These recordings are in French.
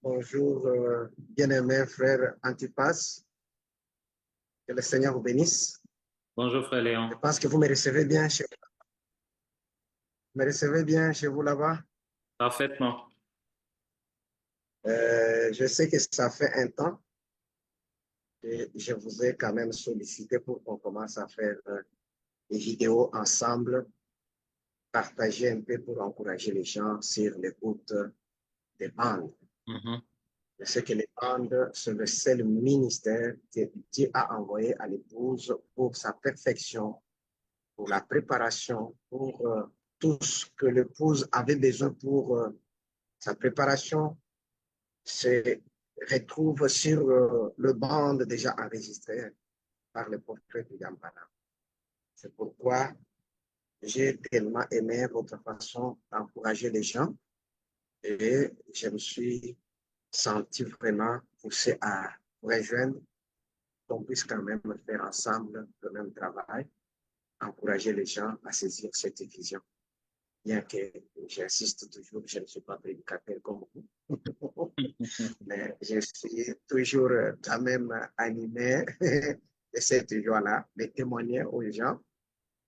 Bonjour, bien-aimé frère Antipas. Que le Seigneur vous bénisse. Bonjour frère Je Léon. pense que vous me recevez bien chez vous là-bas. Parfaitement. Je sais que ça fait un temps et je vous ai quand même sollicité pour qu'on commence à faire des vidéos ensemble, partager un peu pour encourager les gens sur l'écoute des bandes. Mhm. Je sais que les bandes, c'est le seul ministère que Dieu a envoyé à l'épouse pour sa perfection, pour la préparation, pour tout ce que l'épouse avait besoin pour sa préparation, se retrouve sur le band déjà enregistré par le prophète William Branham. C'est pourquoi j'ai tellement aimé votre façon d'encourager les gens et je me suis senti vraiment poussé à rejoindre qu'on puisse quand même faire ensemble le même travail, encourager les gens à saisir cette vision. Bien que j'insiste toujours, je ne suis pas prédicateur comme vous, mais je suis toujours quand même animé de cette joie-là, de témoigner aux gens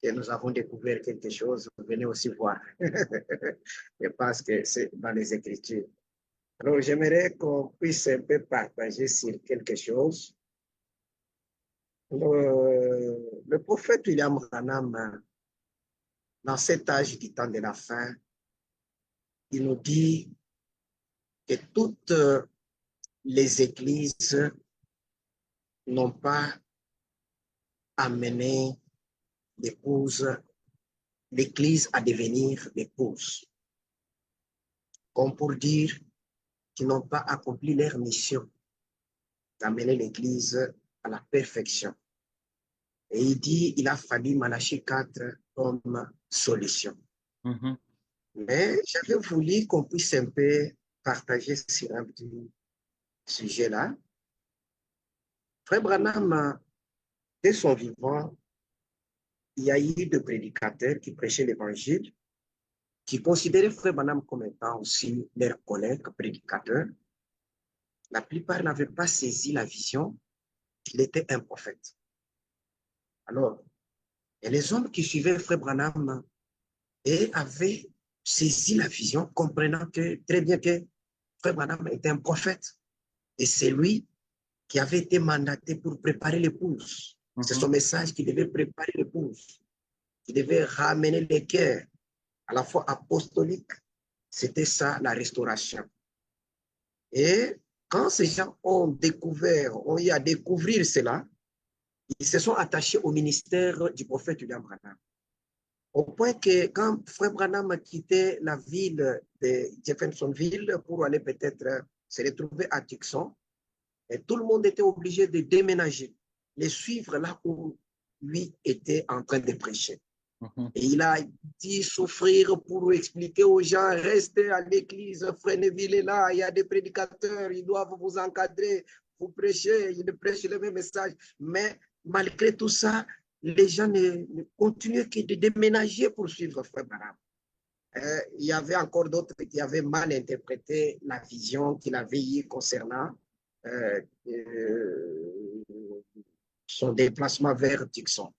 que nous avons découvert quelque chose, venez aussi voir. Je pense que c'est dans les Écritures. Alors, j'aimerais qu'on puisse un peu partager sur quelque chose. Le prophète William Branham, dans cet âge du temps de la fin, il nous dit que toutes les églises n'ont pas amené l'épouse, l'église à devenir l'épouse. Comme pour dire qu'ils n'ont pas accompli leur mission d'amener l'église à la perfection. Et il dit, il a fallu Malachie 4 comme solution. Mhm. Mais j'avais voulu qu'on puisse un peu partager sur un petit sujet-là. Frère Branham, dès son vivant, il y a eu des prédicateurs qui prêchaient l'évangile, qui considéraient Frère Branham comme étant aussi leur collègue prédicateur. La plupart n'avaient pas saisi la vision qu'il était un prophète. Alors, et les hommes qui suivaient Frère Branham et avaient saisi la vision, comprenant que, très bien que Frère Branham était un prophète. Et c'est lui qui avait été mandaté pour préparer l'épouse. C'est Mhm. son message qui devait préparer l'épouse, qui devait ramener les cœurs à la fois apostolique. C'était ça, la restauration. Et quand ces gens ont découvert, ont eu à découvrir cela, ils se sont attachés au ministère du prophète William Branham. Au point que quand Frère Branham a quitté la ville de Jeffersonville pour aller peut-être se retrouver à Tucson, et tout le monde était obligé de déménager, les suivre là où lui était en train de prêcher. Mhm. Et il a dit souffrir pour expliquer aux gens, restez à l'église, Frère Neville est là, il y a des prédicateurs, ils doivent vous encadrer, vous prêchez, ils prêchent le même message. Mais malgré tout ça, les gens ne continuaient que de déménager pour suivre Frère Branham. Il y avait encore d'autres qui avaient mal interprété la vision qu'il avait eue concernant euh, euh, son déplacement vers Tucson.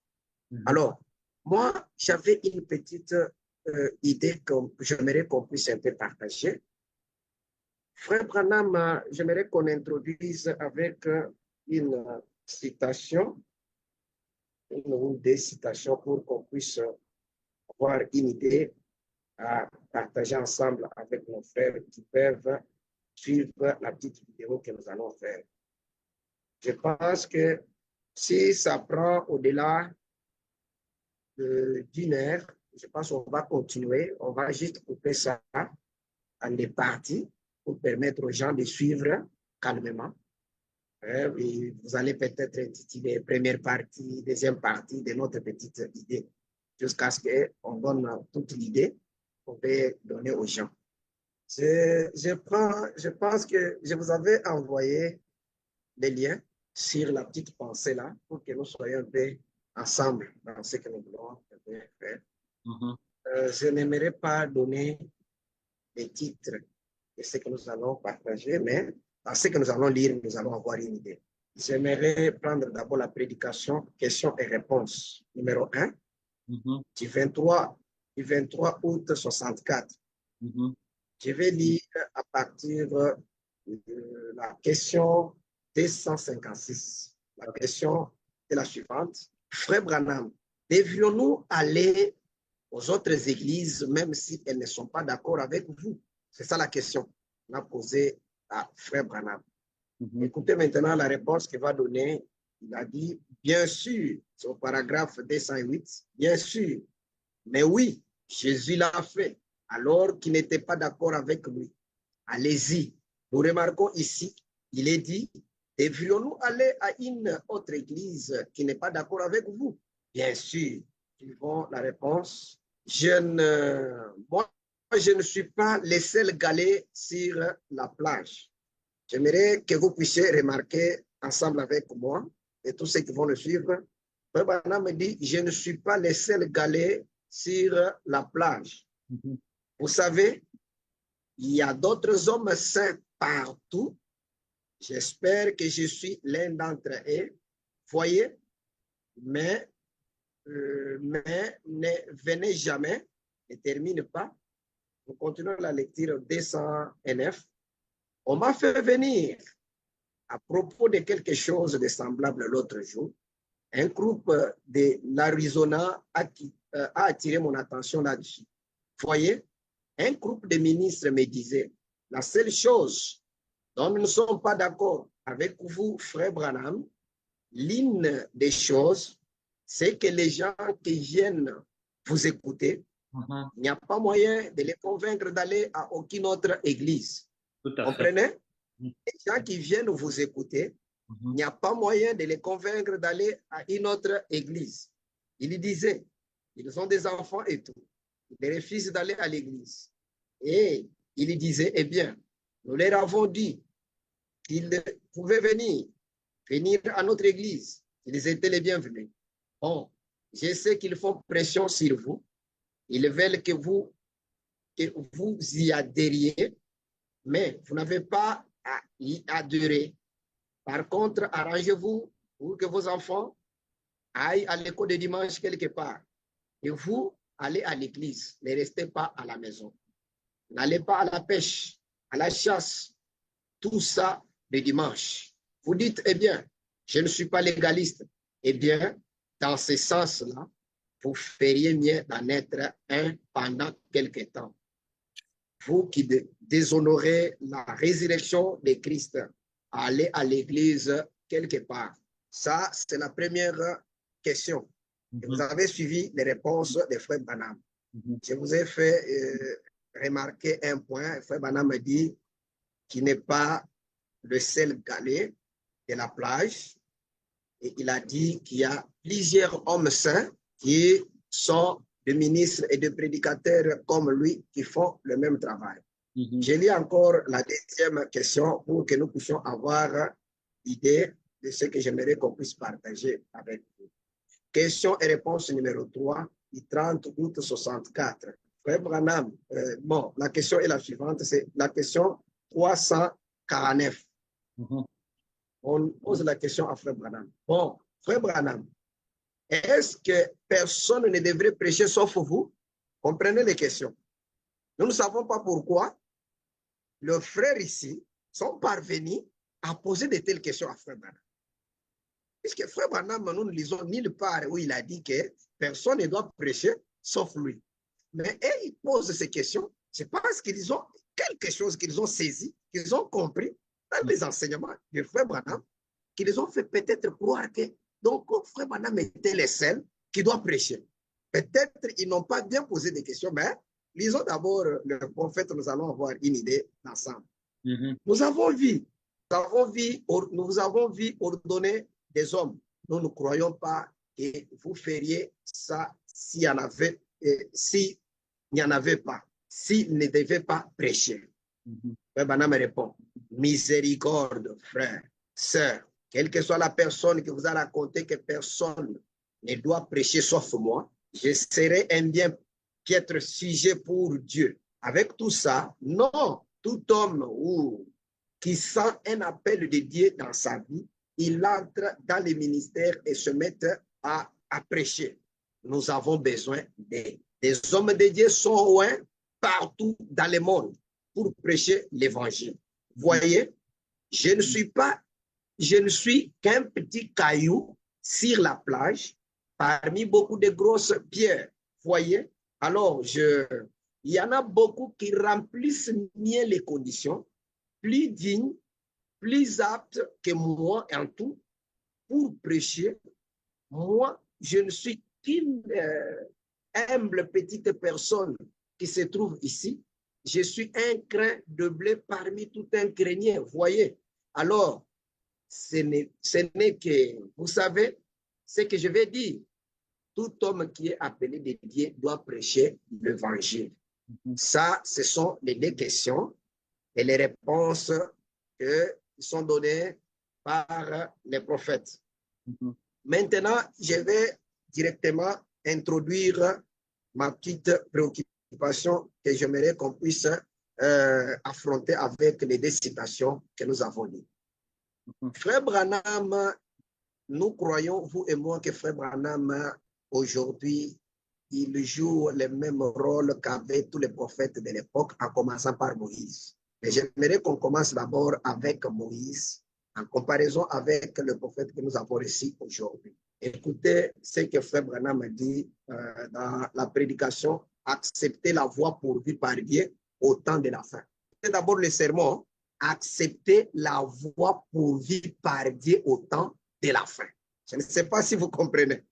Mhm. Alors, moi, j'avais une petite idée que j'aimerais qu'on puisse un peu partager. Frère Branham, j'aimerais qu'on introduise avec une citation, une ou des citations pour qu'on puisse avoir une idée à partager ensemble avec nos frères qui peuvent suivre la petite vidéo que nous allons faire. Je pense que si ça prend au-delà d'une heure, je pense qu'on va continuer. On va juste couper ça en des parties pour permettre aux gens de suivre calmement. Et vous allez peut-être intituler première partie, deuxième partie de notre petite idée, jusqu'à ce qu'on donne toute l'idée qu'on peut donner aux gens. Je pense que je vous avais envoyé des liens sur la petite pensée là pour que nous soyons un peu ensemble dans ce que nous voulons faire. Mhm. Je n'aimerais pas donner des titres de ce que nous allons partager, mais dans ce que nous allons lire, nous allons avoir une idée. J'aimerais prendre d'abord la prédication questions et réponses numéro 1 du 23 août 64. Je vais lire à partir de la question 256. La question est la suivante. Frère Branham, devrions-nous aller aux autres églises même si elles ne sont pas d'accord avec vous? C'est ça la question qu'on a posée à Frère Branham. Écoutez maintenant la réponse qu'il va donner. Il a dit, bien sûr, c'est au paragraphe 208, bien sûr, mais oui, Jésus l'a fait alors qu'il n'était pas d'accord avec lui. Allez-y. Nous remarquons ici, il est dit, devrions-nous aller à une autre église qui n'est pas d'accord avec vous? Bien sûr. Suivons la réponse. Moi, je ne suis pas le seul galets sur la plage. J'aimerais que vous puissiez remarquer ensemble avec moi et tous ceux qui vont le suivre. Frère Branham me dit, je ne suis pas le seul galets sur la plage. Vous savez, il y a d'autres hommes saints partout. J'espère que je suis l'un d'entre eux. Voyez, mais ne venez jamais, ne termine pas. Nous continuons la lecture 209. On m'a fait venir à propos de quelque chose de semblable l'autre jour. Un groupe de l'Arizona a attiré mon attention là-dessus. Voyez, un groupe de ministres me disait, la seule chose dont nous ne sommes pas d'accord avec vous, frère Branham, l'une des choses, c'est que les gens qui viennent vous écouter, il n'y a pas moyen de les convaincre d'aller à aucune autre église. Comprenez? Les gens qui viennent vous écouter, il n'y a pas moyen de les convaincre d'aller à une autre église. Il disait, ils ont des enfants et tout. Ils refusent d'aller à l'église. Et il disait, eh bien, nous leur avons dit qu'ils pouvaient venir à notre église. Ils étaient les bienvenus. Bon, je sais qu'ils font pression sur vous. Ils veulent que vous y adhériez, mais vous n'avez pas à y adhérer. Par contre, arrangez-vous pour que vos enfants aillent à l'école de dimanche quelque part. Et vous, allez à l'église. Ne restez pas à la maison. N'allez pas à la pêche, à la chasse. Tout ça le dimanche. Vous dites, eh bien, je ne suis pas légaliste. Eh bien, dans ce sens-là, vous feriez mieux d'en être un pendant quelque temps. Vous qui déshonorez la résurrection de Christ, allez à l'église quelque part. Ça, c'est la première question. Et vous avez suivi les réponses de Frère Branham. Je vous ai fait remarquer un point. Frère Branham me dit qu'il n'est pas le seul galet de la plage. Et il a dit qu'il y a plusieurs hommes saints qui sont des ministres et des prédicateurs comme lui qui font le même travail. Je lis encore la deuxième question pour que nous puissions avoir l'idée de ce que j'aimerais qu'on puisse partager avec vous. Question et réponse numéro 3 du 30 août 64. Frère Branham, bon, la question est la suivante, c'est la question 349. On pose la question à Frère Branham. Bon, Frère Branham, est-ce que personne ne devrait prêcher sauf vous? Comprenez les questions. Nous ne savons pas pourquoi les frères ici sont parvenus à poser de telles questions à Frère Branham. Puisque Frère Branham, nous ne lisons nulle part où il a dit que personne ne doit prêcher sauf lui. Mais ils posent ces questions, c'est parce qu'ils ont quelque chose qu'ils ont saisi, qu'ils ont compris dans les enseignements de Frère Branham, qui les ont fait peut-être croire que donc Frère Branham était le seul qui doit prêcher. Peut-être ils n'ont pas bien posé des questions, mais lisons d'abord le prophète, nous allons avoir une idée ensemble. Nous avons vu ordonner des hommes. Nous ne croyons pas que vous feriez ça s'il y en avait, s'il n'y en avait pas, s'il ne devait pas prêcher. Frère Branham répond, miséricorde, frère, sœur, quelle que soit la personne qui vous a raconté que personne ne doit prêcher sauf moi, je serai un bien piètre sujet pour Dieu. Avec tout ça, non, tout homme qui sent un appel de Dieu dans sa vie, il entre dans les ministères et se met à prêcher. Nous avons besoin des hommes de Dieu sont loin partout dans le monde pour prêcher l'évangile. Voyez, je ne suis qu'un petit caillou sur la plage parmi beaucoup de grosses pierres. Voyez, alors il y en a beaucoup qui remplissent mieux les conditions, plus dignes, plus aptes que moi en tout pour prêcher. Moi, je ne suis qu'une humble petite personne qui se trouve ici. Je suis un grain de blé parmi tout un grenier, voyez. Alors, ce n'est que, vous savez, ce que je vais dire, tout homme qui est appelé de Dieu doit prêcher l'évangile. Ça, ce sont les deux questions et les réponses qui sont données par les prophètes. Maintenant, je vais directement introduire ma petite préoccupation que j'aimerais qu'on puisse affronter avec les deux citations que nous avons lues. Frère Branham, nous croyons, vous et moi, que Frère Branham, aujourd'hui, il joue le même rôle qu'avaient tous les prophètes de l'époque, en commençant par Moïse. Mais j'aimerais qu'on commence d'abord avec Moïse, en comparaison avec le prophète que nous avons reçu aujourd'hui. Écoutez ce que Frère Branham dit dans la prédication, accepter la voie pourvue par Dieu au temps de la fin. C'est d'abord le sermon, accepter la voie pourvue par Dieu au temps de la fin. Je ne sais pas si vous comprenez.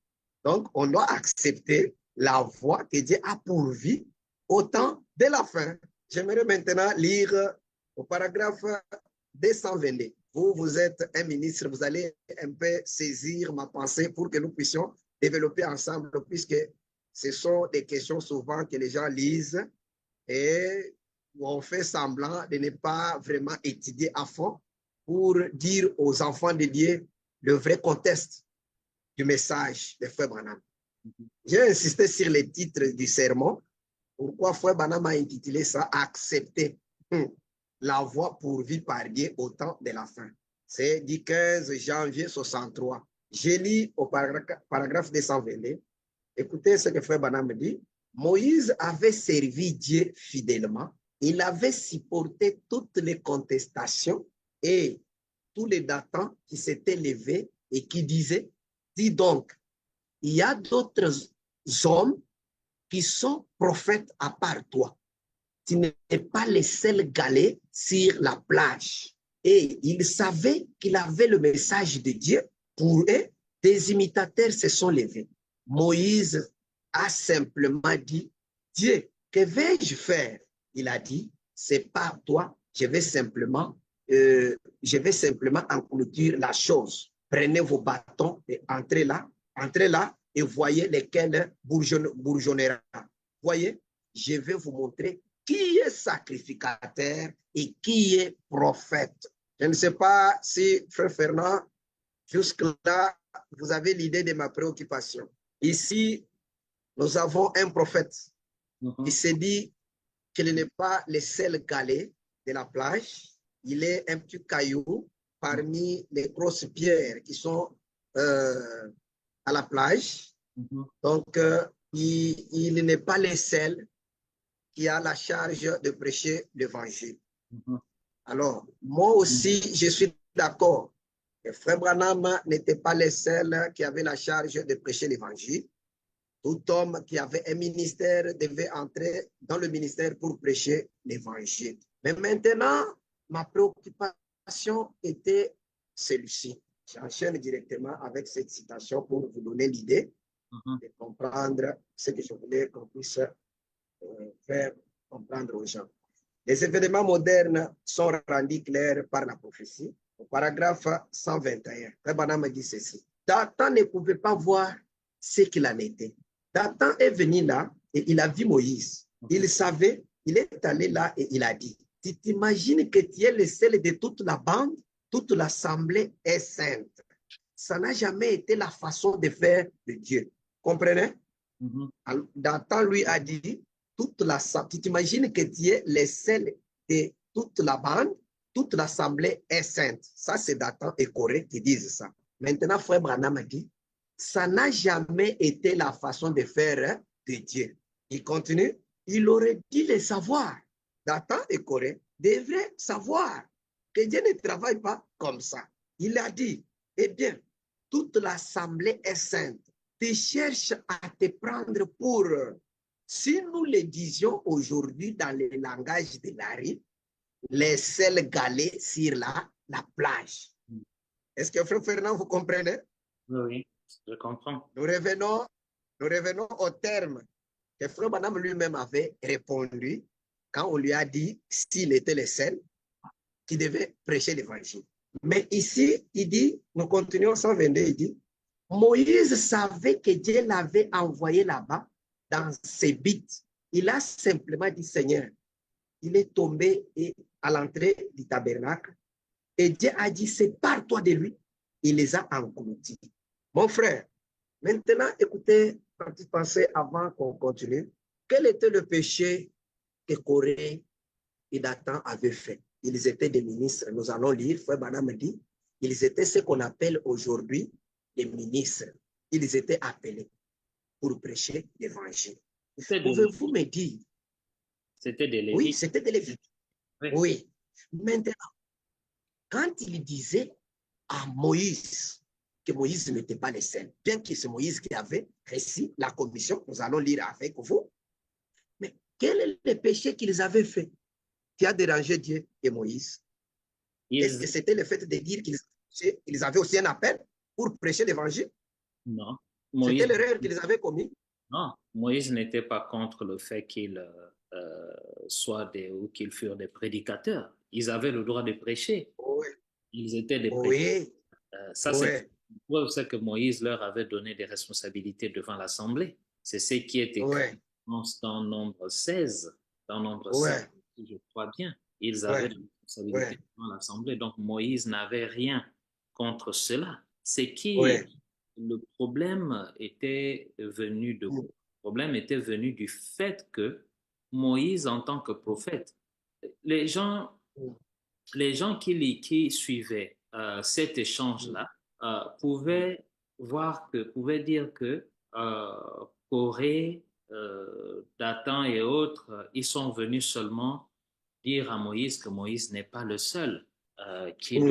Donc, on doit accepter la voie que Dieu a pourvue au temps de la fin. J'aimerais maintenant lire au paragraphe 222. Vous êtes un ministre, vous allez un peu saisir ma pensée pour que nous puissions développer ensemble, puisque ce sont des questions souvent que les gens lisent et on fait semblant de ne pas vraiment étudier à fond pour dire aux enfants de Dieu le vrai contexte du message de Frère Branham. J'ai insisté sur les titres du sermon. Pourquoi Frère Branham a intitulé ça « Accepter la voie pourvue par Dieu au temps de la fin ». C'est du 15 janvier 63. J'ai lu au paragraphe 222. Écoutez ce que Frère Branham dit. Moïse avait servi Dieu fidèlement. Il avait supporté toutes les contestations et tous les datants qui s'étaient levés et qui disaient, dis donc, il y a d'autres hommes qui sont prophètes à part toi. Tu n'es pas le seul galet sur la plage. Et il savait qu'il avait le message de Dieu. Pour eux, des imitateurs se sont levés. Moïse a simplement dit, Dieu, que vais-je faire? Il a dit, c'est pas toi, je vais simplement enclouture la chose. Prenez vos bâtons et entrez là et voyez lesquels bourgeonnera. Voyez, je vais vous montrer qui est sacrificateur et qui est prophète. Je ne sais pas si, Frère Fernand, jusque-là, vous avez l'idée de ma préoccupation. Ici, nous avons un prophète qui s'est dit qu'il n'est pas le seul galet de la plage. Il est un petit caillou parmi les grosses pierres qui sont à la plage. Donc, il n'est pas le seul qui a la charge de prêcher l'évangile. Alors, moi aussi, je suis d'accord que Frère Branham n'était pas le seul qui avait la charge de prêcher l'évangile. Tout homme qui avait un ministère devait entrer dans le ministère pour prêcher l'évangile. Mais maintenant, ma préoccupation était celle-ci. J'enchaîne directement avec cette citation pour vous donner l'idée de comprendre ce que je voulais qu'on puisse faire comprendre aux gens. Les événements modernes sont rendus clairs par la prophétie. Au paragraphe 121, Frère Branham dit ceci. Dathan ne pouvait pas voir ce qu'il en était. Dathan est venu là et il a vu Moïse. Il savait, il est allé là et il a dit, tu t'imagines que tu es le seul de toute la bande, toute l'assemblée est sainte. Ça n'a jamais été la façon de faire de Dieu. Comprenez? Dathan lui a dit, tu t'imagines que tu es le seul de toute la bande, toute l'assemblée est sainte. Ça, c'est Dathan et Corée qui disent ça. Maintenant, Frère Branham a dit, ça n'a jamais été la façon de faire de Dieu. Il continue, il aurait dû le savoir. Dathan et Corée devraient savoir que Dieu ne travaille pas comme ça. Il a dit, eh bien, toute l'assemblée est sainte. Tu cherches à te prendre pour, si nous le disions aujourd'hui dans le langage de la rue, les sels galets sur la plage. Est-ce que Frère Fernand, vous comprenez? Oui, je comprends. Nous revenons au terme que Frère Branham lui-même avait répondu quand on lui a dit s'il était le seul qui devait prêcher l'évangile. Mais ici, il dit, nous continuons 122, il dit, Moïse savait que Dieu l'avait envoyé là-bas dans ses buts. Il a simplement dit, Seigneur, il est tombé à l'entrée du tabernacle et Dieu a dit, sépare-toi de lui. Il les a engloutis. Mon frère, maintenant, écoutez, quand tu pensais avant qu'on continue, quel était le péché que Corée et Dathan avaient fait? Ils étaient des ministres. Nous allons lire, Frère Branham dit, ils étaient ce qu'on appelle aujourd'hui des ministres. Ils étaient appelés pour prêcher l'évangile. Pouvez-vous me dire? C'était des Lévites. Oui, c'était des Lévites. Oui. Oui. Maintenant, quand il disait à Moïse que Moïse n'était pas le seul, bien que c'est Moïse qui avait réussi la commission, nous allons lire avec vous, mais quel est le péché qu'ils avaient fait qui a dérangé Dieu et Moïse? Est-ce que c'était le fait de dire qu'ils avaient aussi un appel pour prêcher l'évangile? Non. C'était l'erreur qu'ils avaient commis? Non, Moïse n'était pas contre le fait qu'ils ou qu'ils furent des prédicateurs. Ils avaient le droit de prêcher. Oui. Ils étaient des prédicateurs. Ça, c'est une preuve que Moïse leur avait donné des responsabilités devant l'Assemblée. C'est ce qui est écrit dans Nombre 16. Dans Nombre 16, je crois bien. Ils avaient des responsabilités devant l'Assemblée. Donc, Moïse n'avait rien contre cela. C'est qui le problème était venu de quoi? Le problème était venu du fait que Moïse, en tant que prophète, les gens qui suivaient cet échange-là pouvaient dire que Corée, Dathan et autres, ils sont venus seulement dire à Moïse que Moïse n'est pas le seul qui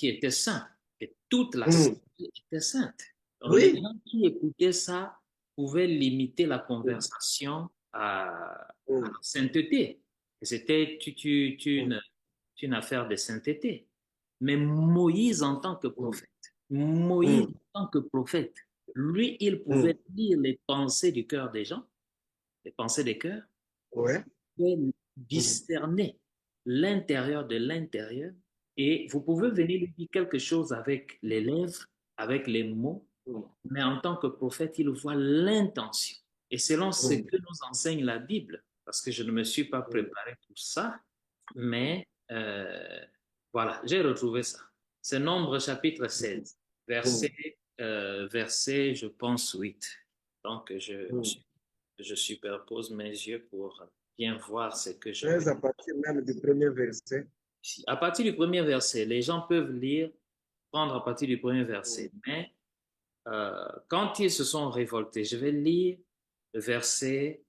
était saint, que toute la société était sainte. Donc, les gens qui écoutaient ça pouvaient limiter la conversation à la sainteté. C'était une affaire de sainteté. Mais Moïse en tant que prophète, lui, il pouvait lire les pensées du cœur des gens, les pensées des cœurs, il pouvait discerner l'intérieur de l'intérieur, et vous pouvez venir lui dire quelque chose avec les lèvres, avec les mots, mais en tant que prophète, il voit l'intention. Et selon ce que nous enseigne la Bible, parce que je ne me suis pas préparé pour ça, mais voilà, j'ai retrouvé ça. C'est Nombre chapitre 16, verset, je pense, 8. Donc, je superpose mes yeux pour bien voir ce que je... À partir même du premier verset. À partir du premier verset, les gens peuvent lire, prendre à partir du premier verset. Mais quand ils se sont révoltés, je vais lire le verset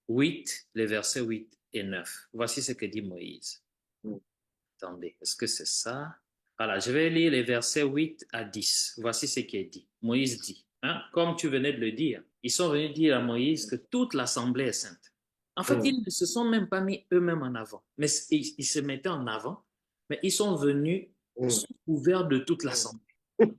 8, les versets 8 et 9. Voici ce que dit Moïse. Attendez, est-ce que c'est ça? Voilà, je vais lire les versets 8 à 10. Voici ce qui est dit. Moïse dit, comme tu venais de le dire, ils sont venus dire à Moïse que toute l'assemblée est sainte. En fait, ils ne se sont même pas mis eux-mêmes en avant, mais ils se mettaient en avant, mais ils sont venus sous couvert de toute l'assemblée. Ils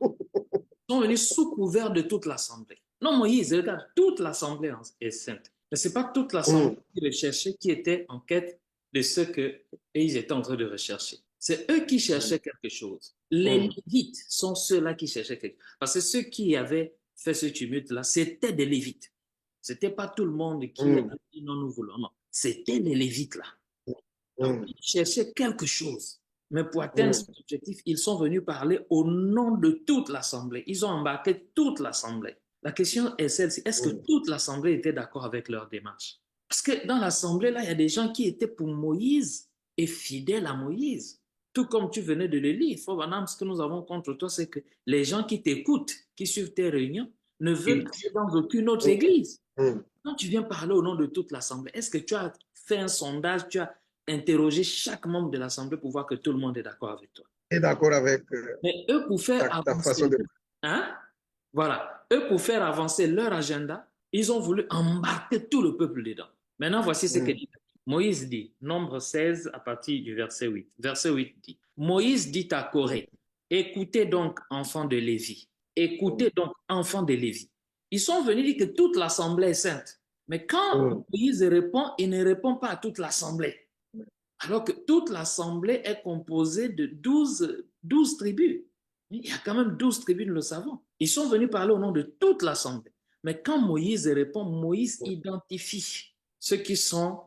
sont venus sous couvert de toute l'assemblée. Non, Moïse, regarde, toute l'assemblée est sainte. Mais ce n'est pas toute l'assemblée qui recherchait, qui était en quête de ce qu'ils étaient en train de rechercher. C'est eux qui cherchaient quelque chose. Les Lévites sont ceux-là qui cherchaient quelque chose. Parce que ceux qui avaient fait ce tumulte-là, c'était des Lévites. Ce n'était pas tout le monde qui a dit non, nous voulons. Non, c'était les Lévites-là. Donc, ils cherchaient quelque chose. Mais pour atteindre cet objectif, ils sont venus parler au nom de toute l'assemblée. Ils ont embarqué toute l'assemblée. La question est celle-ci. Est-ce que toute l'assemblée était d'accord avec leur démarche? Parce que dans l'assemblée, là, il y a des gens qui étaient pour Moïse et fidèles à Moïse. Tout comme tu venais de le lire, Frère Branham, ce que nous avons contre toi, c'est que les gens qui t'écoutent, qui suivent tes réunions, ne veulent aller dans aucune autre église. Quand tu viens parler au nom de toute l'assemblée, est-ce que tu as fait un sondage, tu as interrogé chaque membre de l'assemblée pour voir que tout le monde est d'accord avec toi? Et d'accord avec Mais eux, pour faire ta avancer, façon de... hein? Voilà, eux, pour faire avancer leur agenda, ils ont voulu embarquer tout le peuple dedans. Maintenant, voici ce que dit Moïse dit, Nombre 16 à partir du verset 8. Verset 8 dit, Moïse dit à Corée, écoutez donc, enfants de Lévi, écoutez donc, enfants de Lévi. Ils sont venus dire que toute l'assemblée est sainte. Mais quand Moïse répond, il ne répond pas à toute l'assemblée. Alors que toute l'assemblée est composée de 12 tribus. Il y a quand même 12 tribus, nous le savons. Ils sont venus parler au nom de toute l'assemblée. Mais quand Moïse répond, Moïse identifie ceux qui sont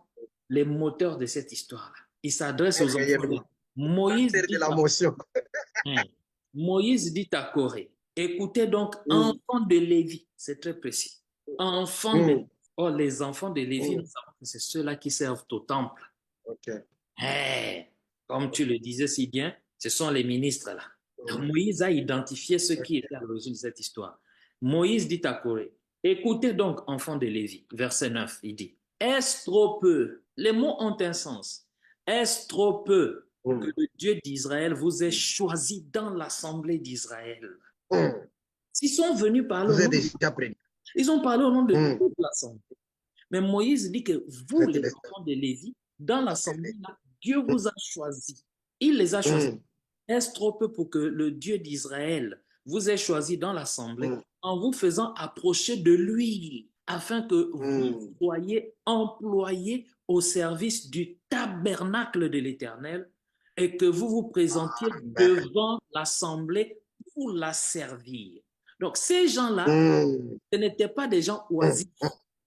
les moteurs de cette histoire-là. Il s'adresse aux enfants. Moïse dit à Corée, écoutez donc, enfants de Lévi, c'est très précis. Enfants de Lévi. Oh, les enfants de Lévi, nous savons que c'est ceux-là qui servent au temple. Hey, comme tu le disais si bien, ce sont les ministres là. Donc, Moïse a identifié ceux qui étaient à l'origine de cette histoire. Moïse dit à Corée, écoutez donc, enfants de Lévi, verset 9, il dit, est-ce trop peu, les mots ont un sens, est-ce trop peu que le Dieu d'Israël vous ait choisi dans l'assemblée d'Israël? S'ils sont venus parler au nom ils ont parlé au nom de toute l'assemblée. Mais Moïse dit que vous, les enfants de Lévi, dans l'assemblée, Dieu vous a choisi. Il les a choisis. Est-ce trop peu pour que le Dieu d'Israël vous ait choisi dans l'assemblée en vous faisant approcher de lui afin que vous soyez employés au service du tabernacle de l'Éternel et que vous vous présentiez devant l'assemblée pour la servir. Donc, ces gens-là, ce n'étaient pas des gens oisifs.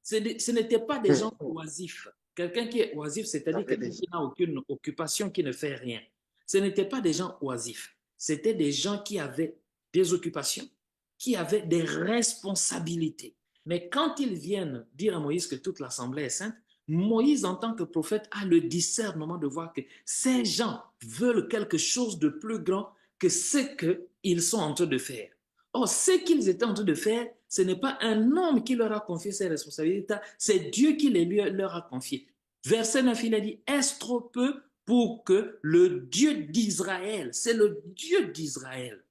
Ce n'étaient pas des gens oisifs. Quelqu'un qui est oisif, c'est-à-dire quelqu'un qui n'a aucune occupation, qui ne fait rien. Ce n'étaient pas des gens oisifs. C'était des gens qui avaient des occupations, qui avaient des responsabilités. Mais quand ils viennent dire à Moïse que toute l'assemblée est sainte, Moïse, en tant que prophète, a le discernement de voir que ces gens veulent quelque chose de plus grand que ce qu'ils sont en train de faire. Or, ce qu'ils étaient en train de faire, ce n'est pas un homme qui leur a confié ces responsabilités, c'est Dieu qui leur a confié. Verset 9, il a dit, est-ce trop peu pour que le Dieu d'Israël, c'est le Dieu d'Israël,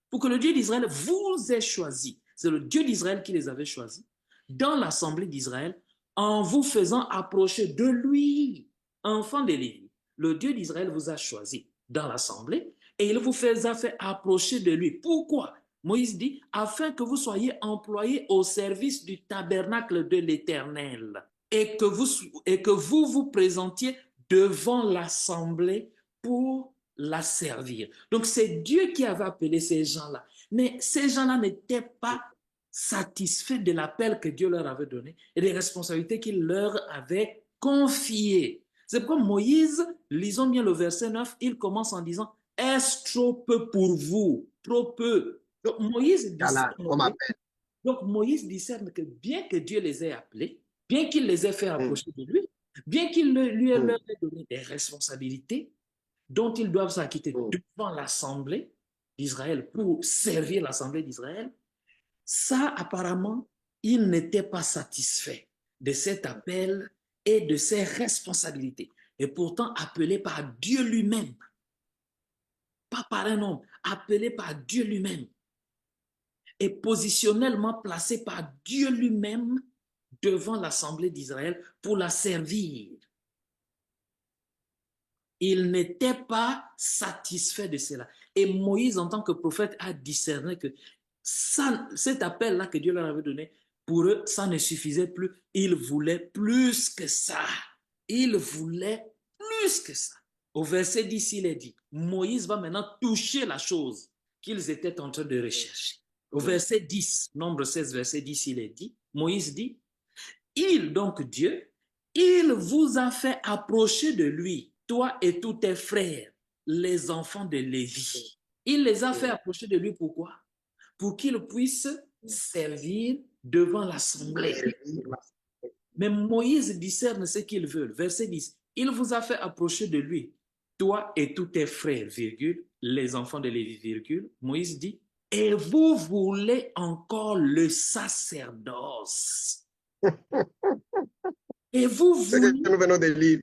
pour que le Dieu d'Israël vous ait choisi, c'est le Dieu d'Israël qui les avait choisis, dans l'assemblée d'Israël, en vous faisant approcher de lui, enfant de Lévi. Le Dieu d'Israël vous a choisi dans l'assemblée et il vous a fait approcher de lui. Pourquoi? Moïse dit, afin que vous soyez employés au service du tabernacle de l'Éternel et que vous vous présentiez devant l'assemblée pour la servir. Donc, c'est Dieu qui avait appelé ces gens-là. Mais ces gens-là n'étaient pas satisfaits de l'appel que Dieu leur avait donné et des responsabilités qu'il leur avait confiées. C'est pourquoi Moïse, lisons bien le verset 9, il commence en disant, est-ce trop peu pour vous? Trop peu. Donc Moïse discerne que bien que Dieu les ait appelés, bien qu'il les ait fait approcher de lui, bien qu'il lui leur ait donné des responsabilités dont ils doivent s'acquitter devant l'assemblée d'Israël pour servir l'assemblée d'Israël, ça apparemment, il n'était pas satisfait de cet appel et de ses responsabilités. Et pourtant appelé par Dieu lui-même, pas par un homme, appelé par Dieu lui-même et positionnellement placé par Dieu lui-même devant l'assemblée d'Israël pour la servir. Il n'était pas satisfait de cela. Et Moïse, en tant que prophète, a discerné que cet appel-là que Dieu leur avait donné, pour eux, ça ne suffisait plus. Ils voulaient plus que ça. Ils voulaient plus que ça. Au verset 10, il est dit, Moïse va maintenant toucher la chose qu'ils étaient en train de rechercher. Au verset 10, Nombre 16, verset 10, il est dit, Moïse dit, il, donc Dieu, il vous a fait approcher de lui, toi et tous tes frères, les enfants de Lévi. Il les a fait approcher de lui, pourquoi? Pour qu'ils puissent servir devant l'assemblée. Mais Moïse discerne ce qu'ils veulent. Verset 10. Il vous a fait approcher de lui, toi et tous tes frères, virgule, les enfants de Lévi, virgule. Moïse dit, et vous voulez encore le sacerdoce. Et vous Ce que voulez, nous venons de lire.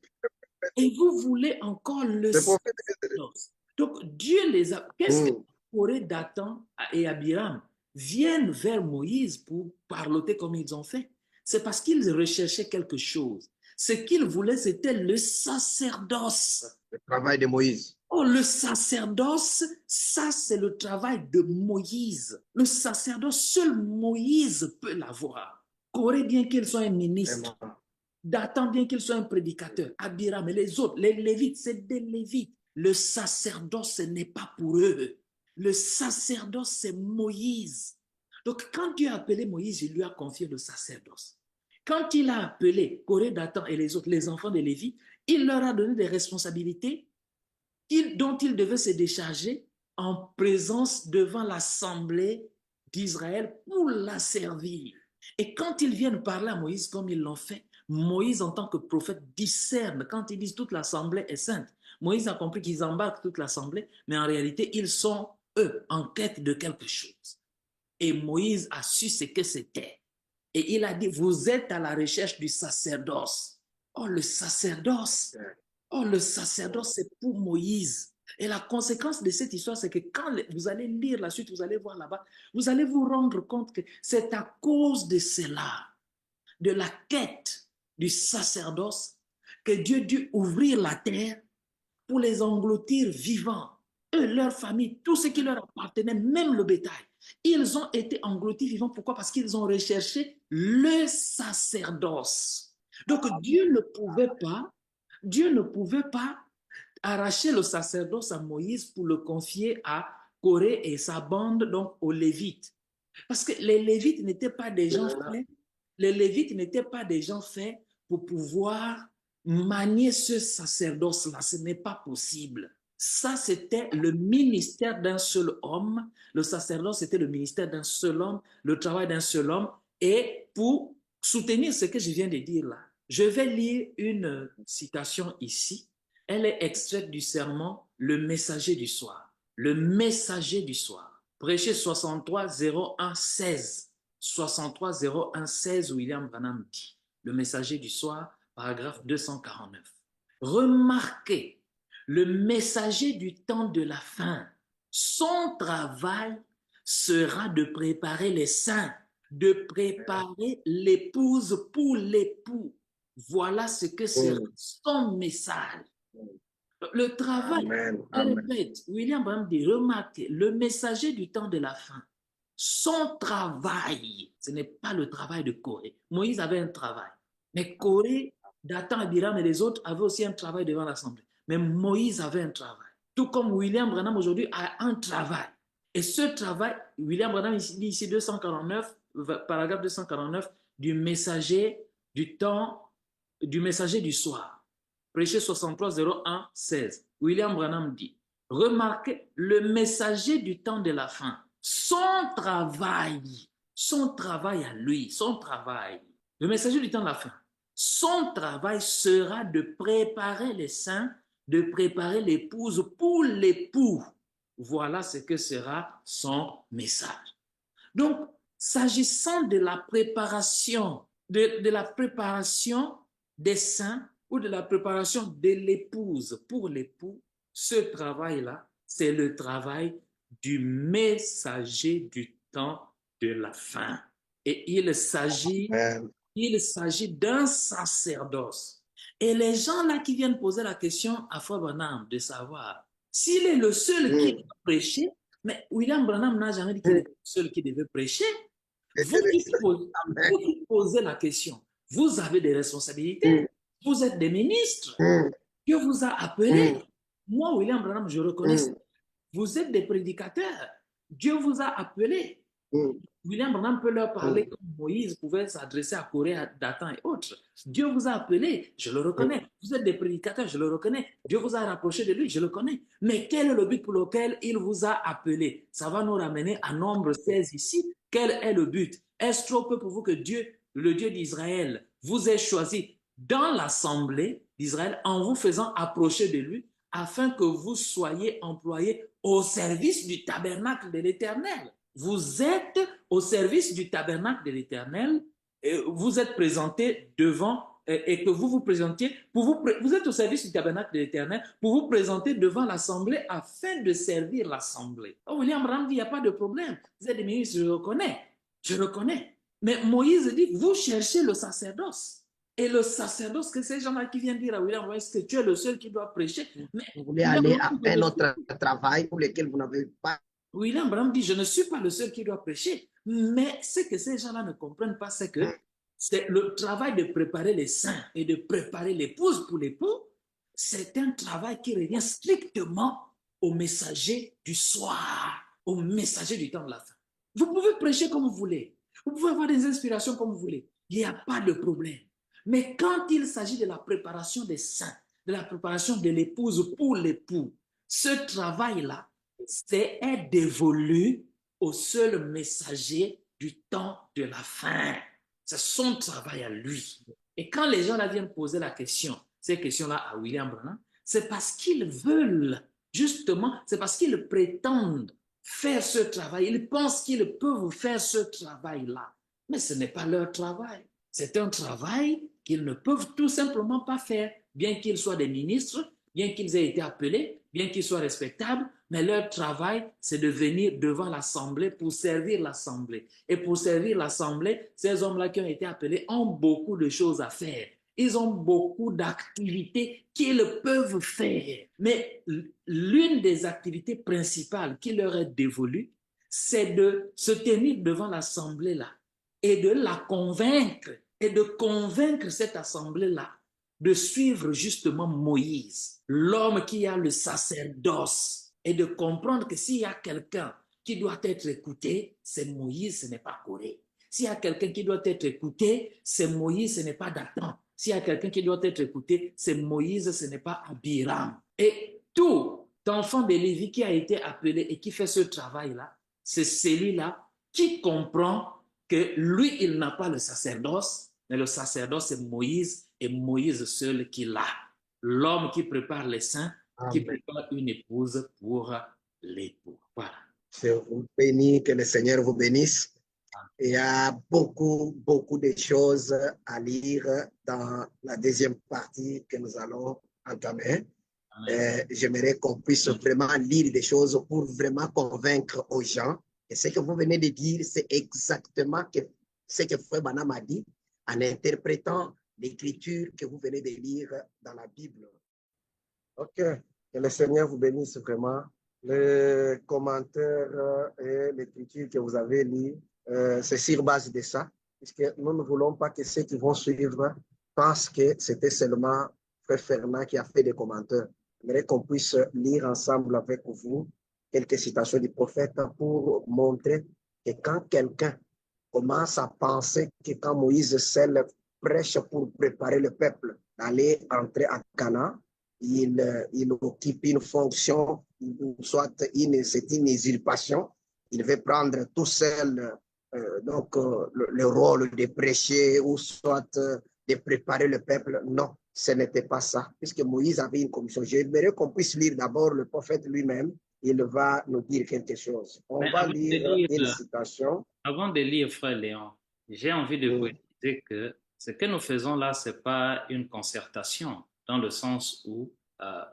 et vous voulez encore le Le prophète. sacerdoce. Donc, Dieu les a... Qu'est-ce que Coré, Dathan et Abiram viennent vers Moïse pour parloter comme ils ont fait? C'est parce qu'ils recherchaient quelque chose. Ce qu'ils voulaient, c'était le sacerdoce. Le travail de Moïse. Oh, le sacerdoce, ça c'est le travail de Moïse. Le sacerdoce, seul Moïse peut l'avoir. Coré, bien qu'il soit un ministre, Dathan, bien qu'il soit un prédicateur, Abiram et les autres, les Lévites, c'est des Lévites. Le sacerdoce, ce n'est pas pour eux. Le sacerdoce, c'est Moïse. Donc, quand Dieu a appelé Moïse, il lui a confié le sacerdoce. Quand il a appelé Coré, Dathan et les autres, les enfants de Lévi, il leur a donné des responsabilités dont ils devaient se décharger en présence devant l'assemblée d'Israël pour la servir. Et quand ils viennent parler à Moïse comme ils l'ont fait, Moïse, en tant que prophète, discerne. Quand ils disent toute l'assemblée est sainte, Moïse a compris qu'ils embarquent toute l'assemblée, mais en réalité, ils sont, eux, en quête de quelque chose. Et Moïse a su ce que c'était. Et il a dit, vous êtes à la recherche du sacerdoce. Oh, le sacerdoce. Oh, le sacerdoce, c'est pour Moïse. Et la conséquence de cette histoire, c'est que quand vous allez lire la suite, vous allez voir là-bas, vous allez vous rendre compte que c'est à cause de cela, de la quête du sacerdoce, que Dieu dut ouvrir la terre pour les engloutir vivants. Eux, leur famille, tout ce qui leur appartenait, même le bétail, ils ont été engloutis vivants. Pourquoi? Parce qu'ils ont recherché le sacerdoce. Donc Dieu ne pouvait pas arracher le sacerdoce à Moïse pour le confier à Corée et sa bande, donc aux Lévites. Parce que les Lévites n'étaient pas des gens faits. Les Lévites n'étaient pas des gens faits pour pouvoir manier ce sacerdoce-là. Ce n'est pas possible. Ça, c'était le ministère d'un seul homme. Le sacerdoce, c'était le ministère d'un seul homme, le travail d'un seul homme. Et pour soutenir ce que je viens de dire là, je vais lire une citation ici. Elle est extraite du sermon Le Messager du soir. Le Messager du soir. Prêché 63-01-16. 63-01-16, William Branham dit. Le Messager du soir, paragraphe 249. Remarquez, le messager du temps de la fin, son travail sera de préparer les saints, de préparer l'épouse pour l'époux. Voilà ce que sera son message. Le travail, je répète, William Branham dit, remarquez, le messager du temps de la fin, son travail, ce n'est pas le travail de Corée. Moïse avait un travail, mais Corée, Dathan, Abiram et les autres avaient aussi un travail devant l'Assemblée. Mais Moïse avait un travail. Tout comme William Branham aujourd'hui a un travail. Et ce travail, William Branham dit ici 249, paragraphe 249, du messager du temps, du messager du soir. Prêché 63-01-16. William Branham dit, remarquez, le messager du temps de la fin, son travail à lui, son travail, le messager du temps de la fin, son travail sera de préparer les saints, de préparer l'épouse pour l'époux. Voilà ce que sera son message. Donc, s'agissant de la préparation, de la préparation des saints ou de la préparation de l'épouse pour l'époux, ce travail-là, c'est le travail du messager du temps de la fin. Et il s'agit d'un sacerdoce. Et les gens là qui viennent poser la question à Frère Branham de savoir s'il est le seul qui doit prêcher, mais William Branham n'a jamais dit qu'il est le seul qui devait prêcher. Vous qui posez la question, vous avez des responsabilités, vous êtes des ministres, Dieu vous a appelés. Moi, William Branham, je reconnais ça. Vous êtes des prédicateurs, Dieu vous a appelés. William Branham peut leur parler comme Moïse pouvait s'adresser à Corée, à Dathan et autres. Dieu vous a appelés, je le reconnais. Vous êtes des prédicateurs, je le reconnais. Dieu vous a rapproché de lui, je le connais. Mais quel est le but pour lequel il vous a appelés? Ça va nous ramener à Nombre 16 ici. Quel est le but? Est-ce trop peu pour vous que Dieu, le Dieu d'Israël, vous ait choisi dans l'assemblée d'Israël en vous faisant approcher de lui afin que vous soyez employés au service du tabernacle de l'Éternel. Vous êtes au service du tabernacle de l'Éternel, vous êtes présentés devant et que vous vous présentiez, vous êtes au service du tabernacle de l'Éternel pour vous présenter devant l'assemblée afin de servir l'assemblée. Oh, William Branham dit, il n'y a pas de problème. Vous êtes des ministres, je reconnais. Mais Moïse dit, vous cherchez le sacerdoce. Et le sacerdoce, que ces gens-là qui viennent dire à William Branham, est-ce que tu es le seul qui doit prêcher? Mais vous voulez aller à un autre travail pour lequel vous n'avez pas. William Branham dit, je ne suis pas le seul qui doit prêcher. Mais ce que ces gens-là ne comprennent pas, c'est que c'est le travail de préparer les saints et de préparer l'épouse pour l'époux, c'est un travail qui revient strictement au messager du soir, au messager du temps de la fin. Vous pouvez prêcher comme vous voulez, vous pouvez avoir des inspirations comme vous voulez, il n'y a pas de problème. Mais quand il s'agit de la préparation des saints, de la préparation de l'épouse pour l'époux, ce travail-là, c'est dévolu au seul messager du temps de la fin. C'est son travail à lui. Et quand les gens là viennent poser la question, ces questions-là à William Branham, c'est parce qu'ils veulent, justement, c'est parce qu'ils prétendent faire ce travail. Ils pensent qu'ils peuvent faire ce travail-là. Mais ce n'est pas leur travail. C'est un travail qu'ils ne peuvent tout simplement pas faire, bien qu'ils soient des ministres, bien qu'ils aient été appelés, bien qu'ils soient respectables, mais leur travail, c'est de venir devant l'Assemblée pour servir l'Assemblée. Et pour servir l'Assemblée, ces hommes-là qui ont été appelés ont beaucoup de choses à faire. Ils ont beaucoup d'activités qu'ils peuvent faire. Mais l'une des activités principales qui leur est dévolue, c'est de se tenir devant l'Assemblée-là et de la convaincre, et de convaincre cette Assemblée-là de suivre justement Moïse, l'homme qui a le sacerdoce, et de comprendre que s'il y a quelqu'un qui doit être écouté, c'est Moïse, ce n'est pas Corée. S'il y a quelqu'un qui doit être écouté, c'est Moïse, ce n'est pas Dathan. S'il y a quelqu'un qui doit être écouté, c'est Moïse, ce n'est pas Abiram. Et tout enfant de Lévi qui a été appelé et qui fait ce travail-là, c'est celui-là qui comprend que lui, il n'a pas le sacerdoce, mais le sacerdoce, c'est Moïse, et Moïse seul qui l'a. L'homme qui prépare les saints, qui prépare une épouse pour l'époux. Voilà. Je vous bénis, que le Seigneur vous bénisse. Il y a beaucoup de choses à lire dans la deuxième partie que nous allons entamer. J'aimerais qu'on puisse vraiment lire des choses pour vraiment convaincre aux gens. Et ce que vous venez de dire, c'est exactement ce que Frère Branham a dit en interprétant l'écriture que vous venez de lire dans la Bible. Ok, que le Seigneur vous bénisse vraiment. Les commentaires et l'écriture que vous avez lu, c'est sur base de ça, puisque nous ne voulons pas que ceux qui vont suivre pensent que c'était seulement Frère Fernand qui a fait des commentaires. J'aimerais qu'on puisse lire ensemble avec vous quelques citations du prophète pour montrer que quand quelqu'un commence à penser que quand Moïse seul prêche pour préparer le peuple d'aller entrer à Canaan, il occupe une fonction, soit c'est une usurpation. Il veut prendre tout seul le rôle de prêcher ou soit de préparer le peuple. Non, ce n'était pas ça, puisque Moïse avait une commission. J'aimerais qu'on puisse lire d'abord le prophète lui-même. Il va nous dire quelque chose. On va lire une citation. Avant de lire, Frère Léon, j'ai envie de vous dire que ce que nous faisons là, ce n'est pas une concertation, dans le sens où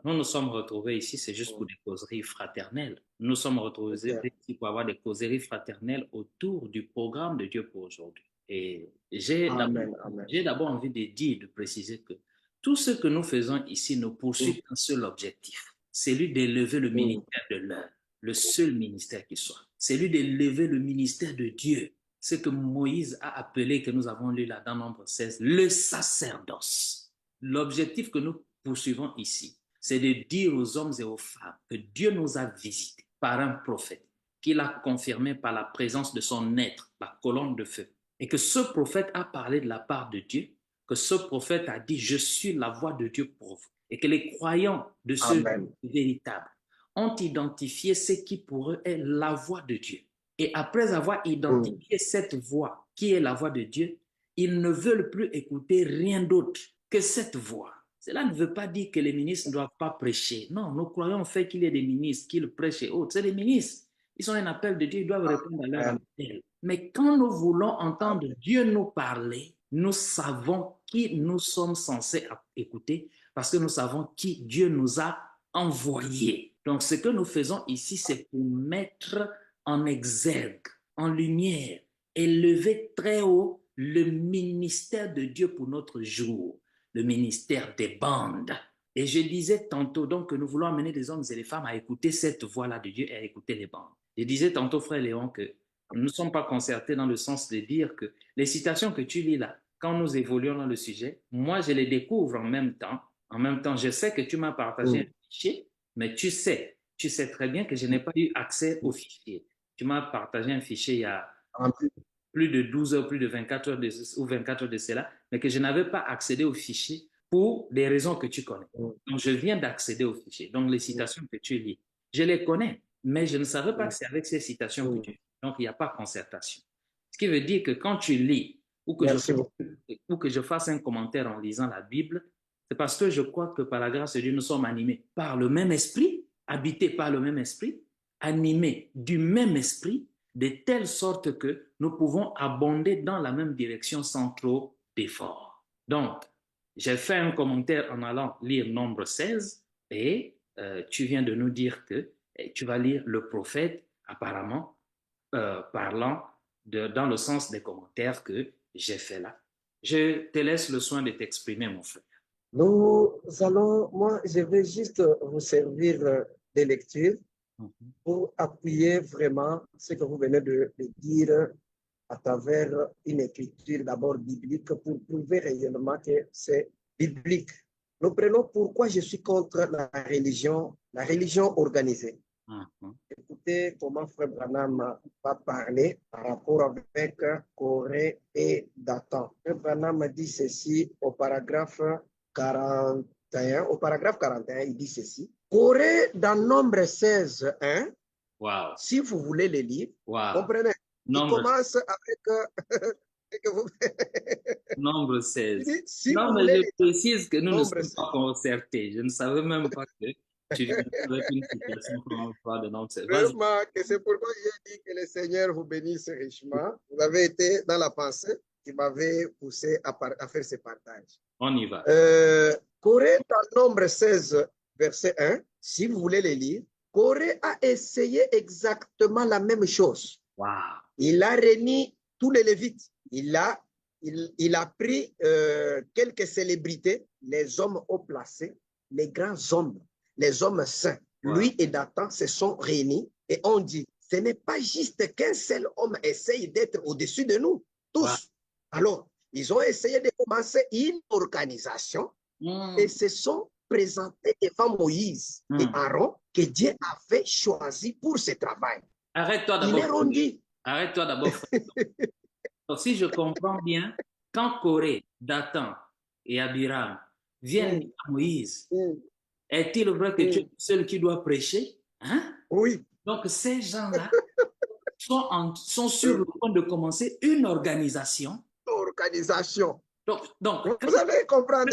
nous nous sommes retrouvés ici, c'est juste pour des causeries fraternelles. Nous nous sommes retrouvés ici pour avoir des causeries fraternelles autour du programme de Dieu pour aujourd'hui. Et j'ai d'abord envie de dire, de préciser que tout ce que nous faisons ici nous poursuit un seul objectif, celui d'élever le ministère de l'heure, le seul ministère qui soit. Celui d'élever le ministère de Dieu, ce que Moïse a appelé, que nous avons lu là dans Nombre 16, le sacerdoce. L'objectif que nous poursuivons ici, c'est de dire aux hommes et aux femmes que Dieu nous a visités par un prophète, qu'il a confirmé par la présence de son être, la colonne de feu, et que ce prophète a parlé de la part de Dieu, que ce prophète a dit « Je suis la voix de Dieu pour vous », et que les croyants de ce véritable ont identifié ce qui pour eux est la voix de Dieu. Et après avoir identifié cette voix qui est la voix de Dieu, ils ne veulent plus écouter rien d'autre que cette voix. Cela ne veut pas dire que les ministres ne doivent pas prêcher. Non, nous croyons au fait qu'il y ait des ministres qui le prêchent et autres. C'est les ministres. Ils ont un appel de Dieu, ils doivent répondre à leur appel. Mais quand nous voulons entendre Dieu nous parler, nous savons qui nous sommes censés écouter parce que nous savons qui Dieu nous a envoyés. Donc, ce que nous faisons ici, c'est pour mettre en exergue, en lumière, élever très haut le ministère de Dieu pour notre jour, le ministère des bandes. Et je disais tantôt donc que nous voulons amener les hommes et les femmes à écouter cette voix-là de Dieu et à écouter les bandes. Je disais tantôt, frère Léon, que nous ne sommes pas concertés dans le sens de dire que les citations que tu lis là, quand nous évoluons dans le sujet, moi je les découvre en même temps. En même temps, je sais que tu m'as partagé un fichier, mais tu sais très bien que je n'ai pas eu accès au fichier. Tu m'as partagé un fichier il y a plus de 12 heures, plus de 24 heures ou 24 heures de cela, mais que je n'avais pas accédé au fichier pour des raisons que tu connais. Donc, je viens d'accéder au fichier. Donc, les citations que tu lis, je les connais, mais je ne savais pas que c'est avec ces citations que tu lis. Donc, il n'y a pas concertation. Ce qui veut dire que quand tu lis ou que je fasse un commentaire en lisant la Bible, c'est parce que je crois que par la grâce de Dieu, nous sommes animés par le même esprit, habités par le même esprit, animés du même esprit, de telle sorte que nous pouvons abonder dans la même direction sans trop d'efforts. Donc, j'ai fait un commentaire en allant lire Nombre 16 et tu viens de nous dire que tu vas lire le prophète apparemment parlant dans le sens des commentaires que j'ai fait là. Je te laisse le soin de t'exprimer, mon frère. Moi, je vais juste vous servir des lectures pour appuyer vraiment ce que vous venez de dire à travers une écriture d'abord biblique pour prouver réellement que c'est biblique. Nous prenons pourquoi je suis contre la religion organisée. Écoutez comment Frère Branham va parler par rapport avec Corée et Dathan. Frère Branham dit ceci au paragraphe 41. Au paragraphe 41, il dit ceci. Corée dans Nombre 16, 1. Wow. Si vous voulez les lire, comprenez. Il commence avec... Nombre 16. Dit, si non, mais je précise que nous ne sommes pas concertés. Je ne savais même pas que tu viens avec une citation de Nombre 16. Vraiment, c'est pourquoi j'ai dit que le Seigneur vous bénisse richement. Vous avez été dans la pensée qui m'avait poussé à faire ce partage. On y va. Corée dans Nombre 16, verset 1, si vous voulez les lire, Corée a essayé exactement la même chose. Wow. Il a réuni tous les Lévites. Il a pris quelques célébrités, les hommes haut placés, les grands hommes, les hommes saints. Wow. Lui et Dathan se sont réunis et on dit, ce n'est pas juste qu'un seul homme essaye d'être au-dessus de nous, tous. Wow. Alors, ils ont essayé de commencer une organisation et se sont présentés devant Moïse et Aaron que Dieu avait choisi pour ce travail. Arrête-toi d'abord. Arrête-toi d'abord. Donc, si je comprends bien, quand Corée, Dathan et Abiram viennent à Moïse, est-il vrai que tu es le seul qui doit prêcher? Hein? Oui. Donc, ces gens-là sont sur le point de commencer une organisation. Donc vous allez comprendre.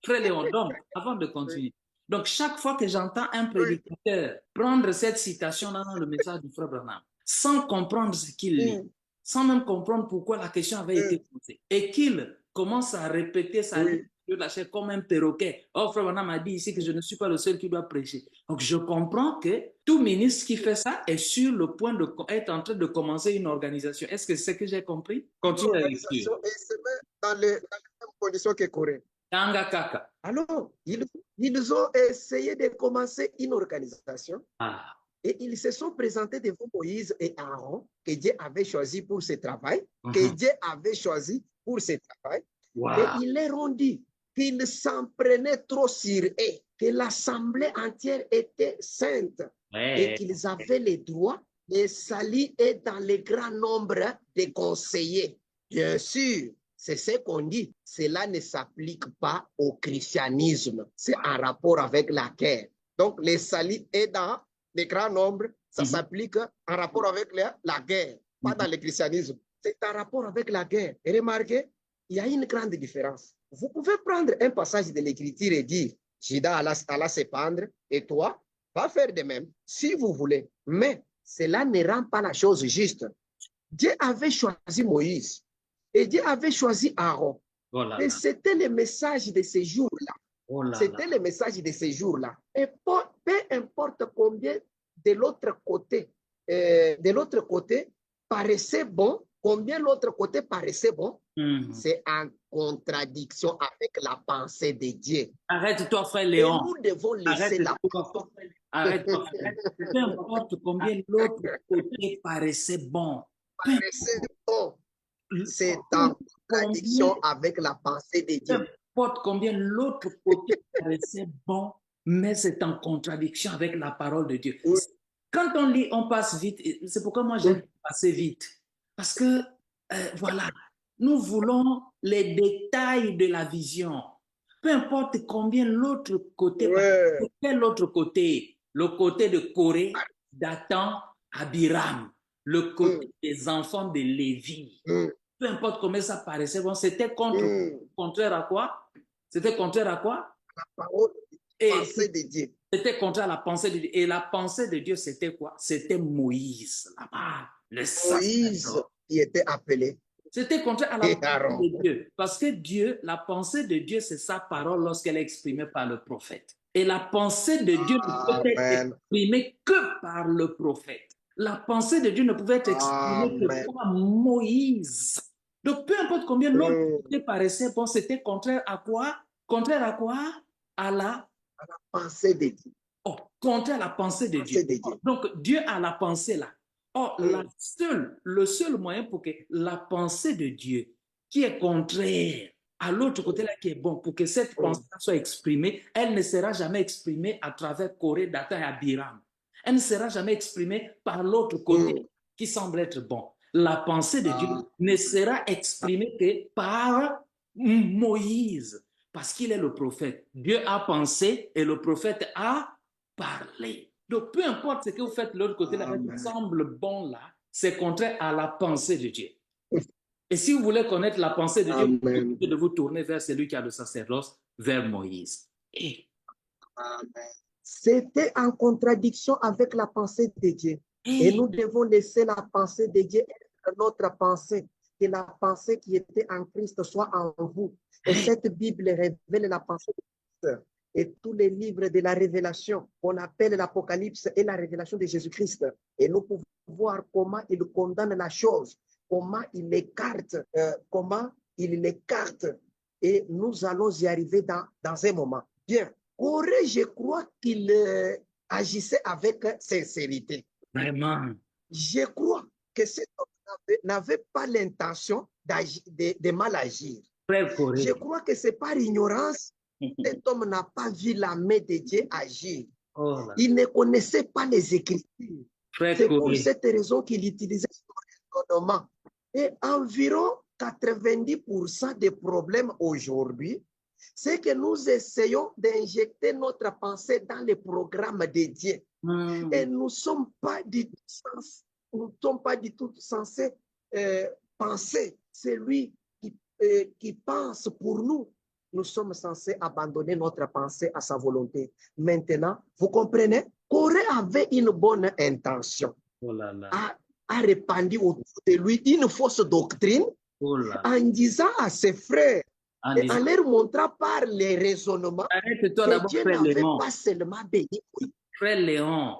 Frère Léon, donc, avant de continuer, donc chaque fois que j'entends un prédicateur prendre cette citation-là dans le message du frère Branham, sans comprendre ce qu'il lit, sans même comprendre pourquoi la question avait été posée, et qu'il commence à répéter sa lecture de la chair comme un perroquet. Oh, frère Branham a dit ici que je ne suis pas le seul qui doit prêcher. Donc, je comprends que tout ministre qui fait ça est sur le point d'être en train de commencer une organisation. Est-ce que c'est ce que j'ai compris? Continue la lecture. Et se met dans les mêmes conditions que Corée. Tanga Kaka. Alors, ils ont essayé de commencer une organisation. Et ils se sont présentés devant Moïse et Aaron, que Dieu avait choisi pour ce travail, que Dieu avait choisi pour ce travail. Et ils leur ont dit qu'ils s'en prenaient trop sur eux, que l'assemblée entière était sainte et qu'ils avaient le droit de salir dans le grand nombre de conseillers. Bien sûr, c'est ce qu'on dit. Cela ne s'applique pas au christianisme. C'est en rapport avec la guerre. Donc, les salis est dans les grands nombres, ça s'applique en rapport avec la guerre, pas dans le christianisme. c'est en rapport avec la guerre. Et remarquez, il y a une grande différence. Vous pouvez prendre un passage de l'Écriture et dire, Judas alla se pendre, et toi, va faire de même, si vous voulez. Mais cela ne rend pas la chose juste. Dieu avait choisi Moïse et Dieu avait choisi Aaron. Voilà. Et c'était le message de ces jours-là. Oh là C'était là. le message de ces jours-là. Et peu importe combien de l'autre côté paraissait bon, combien l'autre côté paraissait bon, c'est en contradiction avec la pensée de Dieu. Arrête-toi, frère Et Léon. nous devons laisser la Arrête-toi. Arrête-toi, frère. Peu importe combien l'autre côté paraissait bon. Peu paraissait bon, c'est en importe combien, contradiction avec la pensée de peu Dieu. importe combien l'autre côté paraissait bon, mais c'est en contradiction avec la parole de Dieu. Oui. Quand on lit, on passe vite. C'est pourquoi moi j'aime passer vite. Parce que, voilà, nous voulons les détails de la vision. Peu importe combien l'autre côté, Ouais. quel autre côté, le côté de Corée, Dathan, Abiram, le côté des enfants de Lévi. Peu importe combien ça paraissait bon, c'était contraire à quoi? C'était contraire à quoi? La parole, la pensée de Dieu. C'était contraire à la pensée de Dieu. Et la pensée de Dieu, c'était quoi? C'était Moïse, là-bas, le Moïse sacerdoce. qui était appelé. C'était contraire à la Et pensée Aaron. de Dieu. Parce que Dieu, la pensée de Dieu, c'est sa parole lorsqu'elle est exprimée par le prophète. Et la pensée de Dieu ne peut être Amen. exprimée que par le prophète. La pensée de Dieu ne pouvait être exprimée Amen. que par Moïse. Donc, peu importe combien l'autre côté paraissait bon, c'était contraire à quoi? Contraire à quoi? À la Pensée de Dieu. Oh, contraire à la pensée de Dieu. Pensée de Dieu. Donc, Dieu a la pensée là. Or, le seul moyen pour que la pensée de Dieu, qui est contraire à l'autre côté là, qui est bon, pour que cette pensée soit exprimée, elle ne sera jamais exprimée à travers Corée, Dathan et Abiram. Elle ne sera jamais exprimée par l'autre côté qui semble être bon. La pensée de Dieu ne sera exprimée que par Moïse, parce qu'il est le prophète. Dieu a pensé et le prophète a parler. Donc, peu importe ce que vous faites de l'autre côté, là, qui semble bon là, c'est contraire à la pensée de Dieu. Et si vous voulez connaître la pensée de Dieu, vous devez vous tourner vers celui qui a le sacerdoce, vers Moïse. C'était en contradiction avec la pensée de Dieu. Et nous devons laisser la pensée de Dieu être notre pensée. Que la pensée qui était en Christ soit en vous. Et cette Bible révèle la pensée de Christ. Et tous les livres de la révélation, qu'on appelle l'Apocalypse et la révélation de Jésus-Christ. Et nous pouvons voir comment il condamne la chose, comment il l'écarte, Et nous allons y arriver dans un moment. Bien. Corée, je crois qu'il agissait avec sincérité. Vraiment. Je crois que cet homme n'avait pas l'intention de mal agir. Je crois que c'est par ignorance. Cet homme n'a pas vu la main de Dieu agir. Il ne connaissait pas les Écritures. C'est pour cette raison qu'il utilisait son raisonnement. Et environ 90% des problèmes aujourd'hui, c'est que nous essayons d'injecter notre pensée dans les programmes de Dieu. Et nous ne sommes pas du tout censés penser. C'est lui qui pense pour nous. Nous sommes censés abandonner notre pensée à sa volonté. Maintenant, vous comprenez? Corée avait une bonne intention. A répandu autour de lui une fausse doctrine en disant à ses frères, et en leur montrant par les raisonnements que Dieu n'avait pas seulement béni. Frère Léon,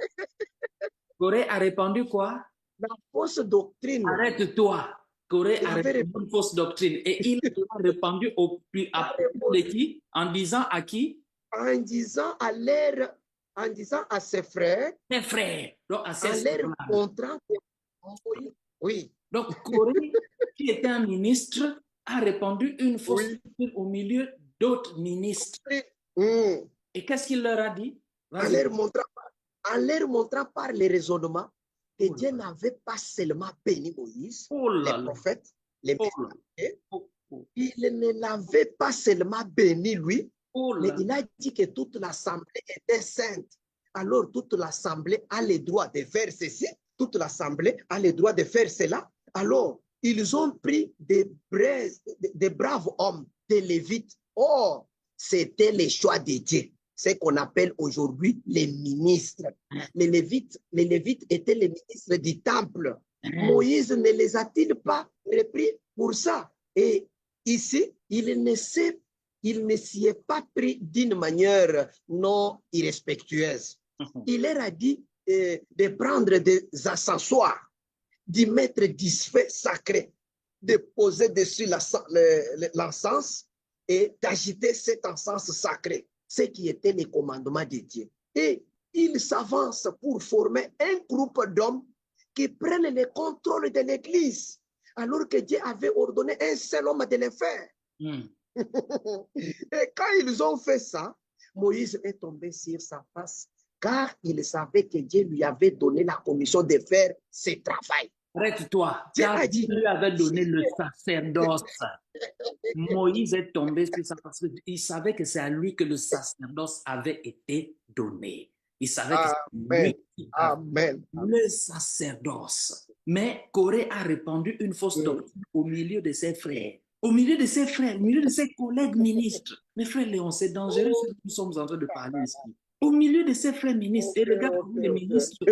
Corée a répandu quoi? La fausse doctrine. Arrête-toi. Corée a répandu une fausse doctrine. Et il l'a répandu à propos de qui? En disant à qui? En disant à ses frères. Ses frères. Donc, à ses en leur montrant que oui. Donc, Corée, qui était un ministre, a répandu une fausse doctrine au milieu d'autres ministres. Et qu'est-ce qu'il leur a dit? En leur montrant par les raisonnements que Dieu n'avait pas seulement béni Moïse, les prophètes, les messagers, il ne l'avait pas seulement béni lui, mais il a dit que toute l'assemblée était sainte. Alors toute l'assemblée a le droit de faire ceci, toute l'assemblée a le droit de faire cela. Alors ils ont pris des braves hommes, des Lévites. Or, c'était les choix de Dieu. Ce qu'on appelle aujourd'hui les ministres. Les Lévites étaient les ministres du temple. Moïse ne les a-t-il pas repris pour ça? Et ici, il ne s'y est pas pris d'une manière non irrespectueuse. Il leur a dit de prendre des accessoires, d'y mettre du feu sacré, de poser dessus l'encens et d'agiter cet encens sacré, ce qui était les commandements de Dieu. Et il s'avance pour former un groupe d'hommes qui prennent le contrôle de l'Église, alors que Dieu avait ordonné un seul homme de le faire. Et quand ils ont fait ça, Moïse est tombé sur sa face, car il savait que Dieu lui avait donné la commission de faire ce travail. Arrête-toi, car Dieu lui avait donné le sacerdoce. Moïse est tombé sur ça parce qu'il savait que c'est à lui que le sacerdoce avait été donné. Il savait que c'est lui qui avait le sacerdoce. Mais Corée a répandu une fausse doctrine au milieu de ses frères. Au milieu de ses frères, au milieu de ses collègues ministres. Mais frère Léon, c'est dangereux ce que nous sommes en train de parler ici. Au milieu de ses frères ministres. Et regarde les ministres,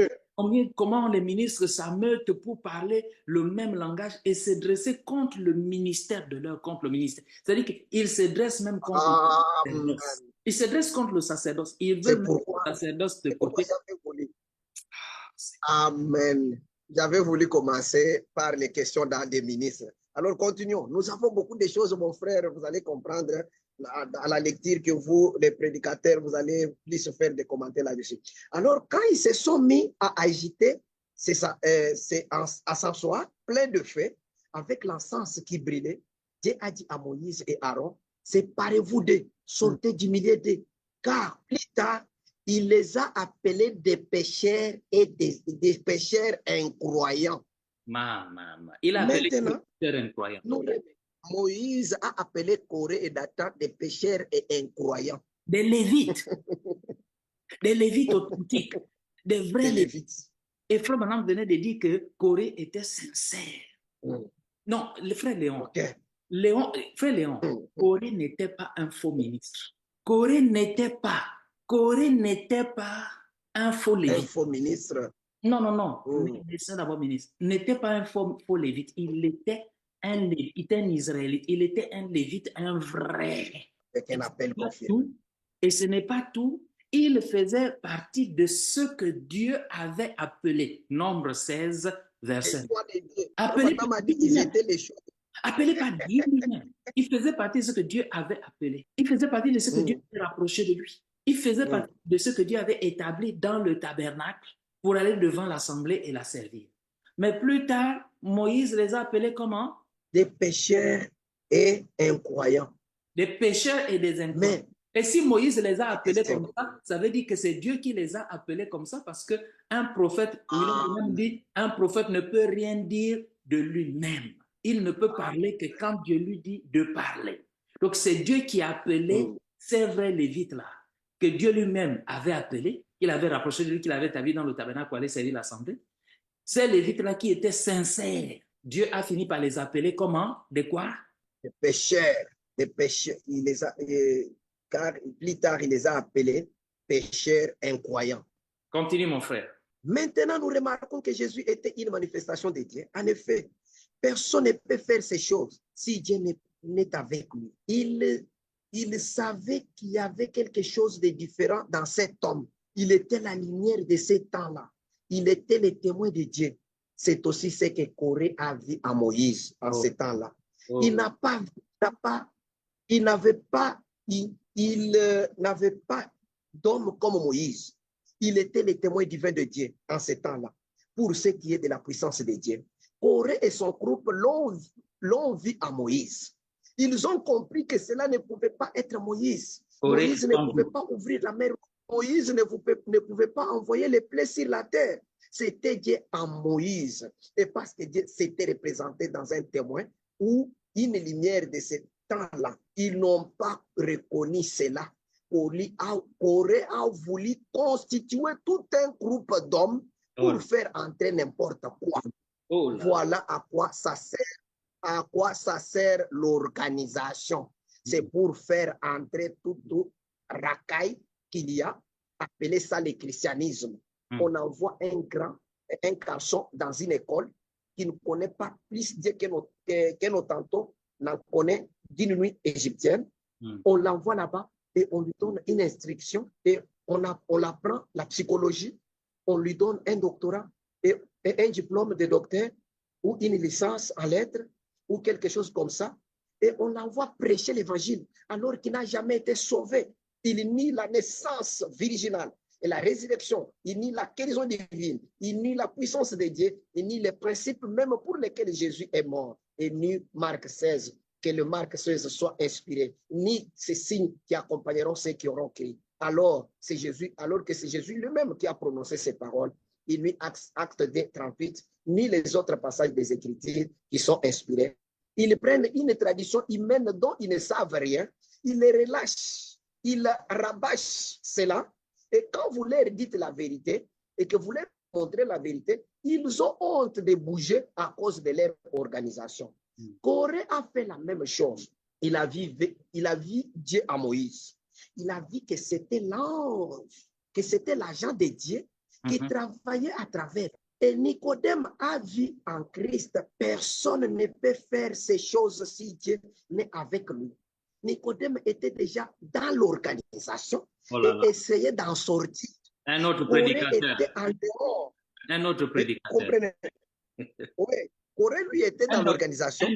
comment les ministres s'ameutent pour parler le même langage et se dresser contre le ministère de leur, contre le ministère. C'est-à-dire qu'ils se dressent même contre le sacerdoce. Ils se dressent contre le sacerdoce. Ils veulent mettre le sacerdoce de côté. Amen. J'avais voulu commencer par les questions des ministres. Alors, continuons. Nous avons beaucoup de choses, mon frère, vous allez comprendre à la lecture que vous, les prédicateurs, vous allez plus faire des commentaires là-dessus. Alors, quand ils se sont mis à agiter ces accessoires plein de feu, avec l'encens qui brillait, Dieu a dit à Moïse et Aaron, séparez-vous d'eux, sortez du milieu d'eux, car plus tard, il les a appelés des pécheurs et des pécheurs incroyants. Il a appelé des pécheurs incroyants. Moïse a appelé Corée et Dathan des pécheurs et incroyants. Des Lévites. Des Lévites authentiques. Des vrais Lévites. Et frère Branham venait de dire que Corée était sincère. Non, le frère Léon. Frère Léon, Corée n'était pas un faux ministre. Corée n'était pas un faux lévite. Un faux ministre. Non. C'est d'abord ministre. N'était pas un faux lévite. Il était un Israélite. Il était un lévite, un vrai. Et ce n'est pas tout. Il faisait partie de ce que Dieu avait appelé. Nombre 16, verset. Appelé par Dieu lui-même. Il faisait partie de ce que Dieu avait appelé. Il faisait partie de ce que Dieu avait rapproché de lui. Il faisait partie de ce que Dieu avait établi dans le tabernacle pour aller devant l'assemblée et la servir. Mais plus tard, Moïse les a appelés comment? Des pécheurs et incroyants. Des pécheurs et des incroyants. Et si Moïse les a appelés comme ça, ça veut dire que c'est Dieu qui les a appelés comme ça parce qu'un prophète, un prophète ne peut rien dire de lui-même. Il ne peut parler que quand Dieu lui dit de parler. Donc c'est Dieu qui a appelé ces vrais Lévites-là, que Dieu lui-même avait appelé, qu'il avait rapproché de lui, qu'il avait établi dans le tabernacle pour aller servir l'assemblée. Ces Lévites-là qui étaient sincères, Dieu a fini par les appeler comment? De quoi? Des pécheurs. Des pécheurs. Car plus tard, il les a appelés pécheurs incroyants. Continue, mon frère. Maintenant, nous remarquons que Jésus était une manifestation de Dieu. En effet, personne ne peut faire ces choses si Dieu n'est avec lui. Il savait qu'il y avait quelque chose de différent dans cet homme. Il était la lumière de ce temps-là. Il était le témoin de Dieu. C'est aussi ce que Corée a vu à Moïse en ce temps-là. Il n'avait pas d'homme comme Moïse. Il était le témoin divin de Dieu en ce temps-là, pour ce qui est de la puissance de Dieu. Corée et son groupe l'ont vu à Moïse. Ils ont compris que cela ne pouvait pas être Moïse. Moïse ne pouvait pas ouvrir la mer. Moïse ne pouvait pas envoyer les plaies sur la terre. C'était Dieu en Moïse. Et parce que Dieu s'était représenté dans un témoin ou une lumière de ce temps-là, ils n'ont pas reconnu cela. Corée a voulu constituer tout un groupe d'hommes pour faire entrer n'importe quoi. Oh là. Voilà à quoi ça sert l'organisation. C'est pour faire entrer tout racaille qu'il y a, appelé ça le christianisme. On envoie un garçon dans une école qui ne connaît pas plus Dieu que nos tantons n'en connaît d'une nuit égyptienne. On l'envoie là-bas et on lui donne une instruction et on apprend la psychologie. On lui donne un doctorat et un diplôme de docteur ou une licence en lettres ou quelque chose comme ça. Et on l'envoie prêcher l'évangile alors qu'il n'a jamais été sauvé. Il nie la naissance virginale et la résurrection. Il nie la guérison divine. Il nie la puissance de Dieu. Il nie les principes même pour lesquels Jésus est mort. Et ni Marc 16, que le Marc 16 soit inspiré, ni ces signes qui accompagneront ceux qui auront crié. Alors que c'est Jésus lui-même qui a prononcé ces paroles. Il nie acte 2, 38, ni les autres passages des Écritures qui sont inspirés. Ils prennent une tradition humaine dont ils ne savent rien, ils les relâchent, ils rabâchent cela, et quand vous leur dites la vérité et que vous leur montrez la vérité, ils ont honte de bouger à cause de leur organisation. Corée a fait la même chose. Il a vu Dieu à Moïse. Il a vu que c'était l'ange, que c'était l'agent de Dieu qui travaillait à travers. Et Nicodème a vu en Christ, personne ne peut faire ces choses si Dieu n'est avec lui. Nicodème était déjà dans l'organisation et essayait d'en sortir. Un autre Corée prédicateur. était en dehors. Un autre prédicateur. Comprenez? Oui. Corée, lui, était dans l'organisation.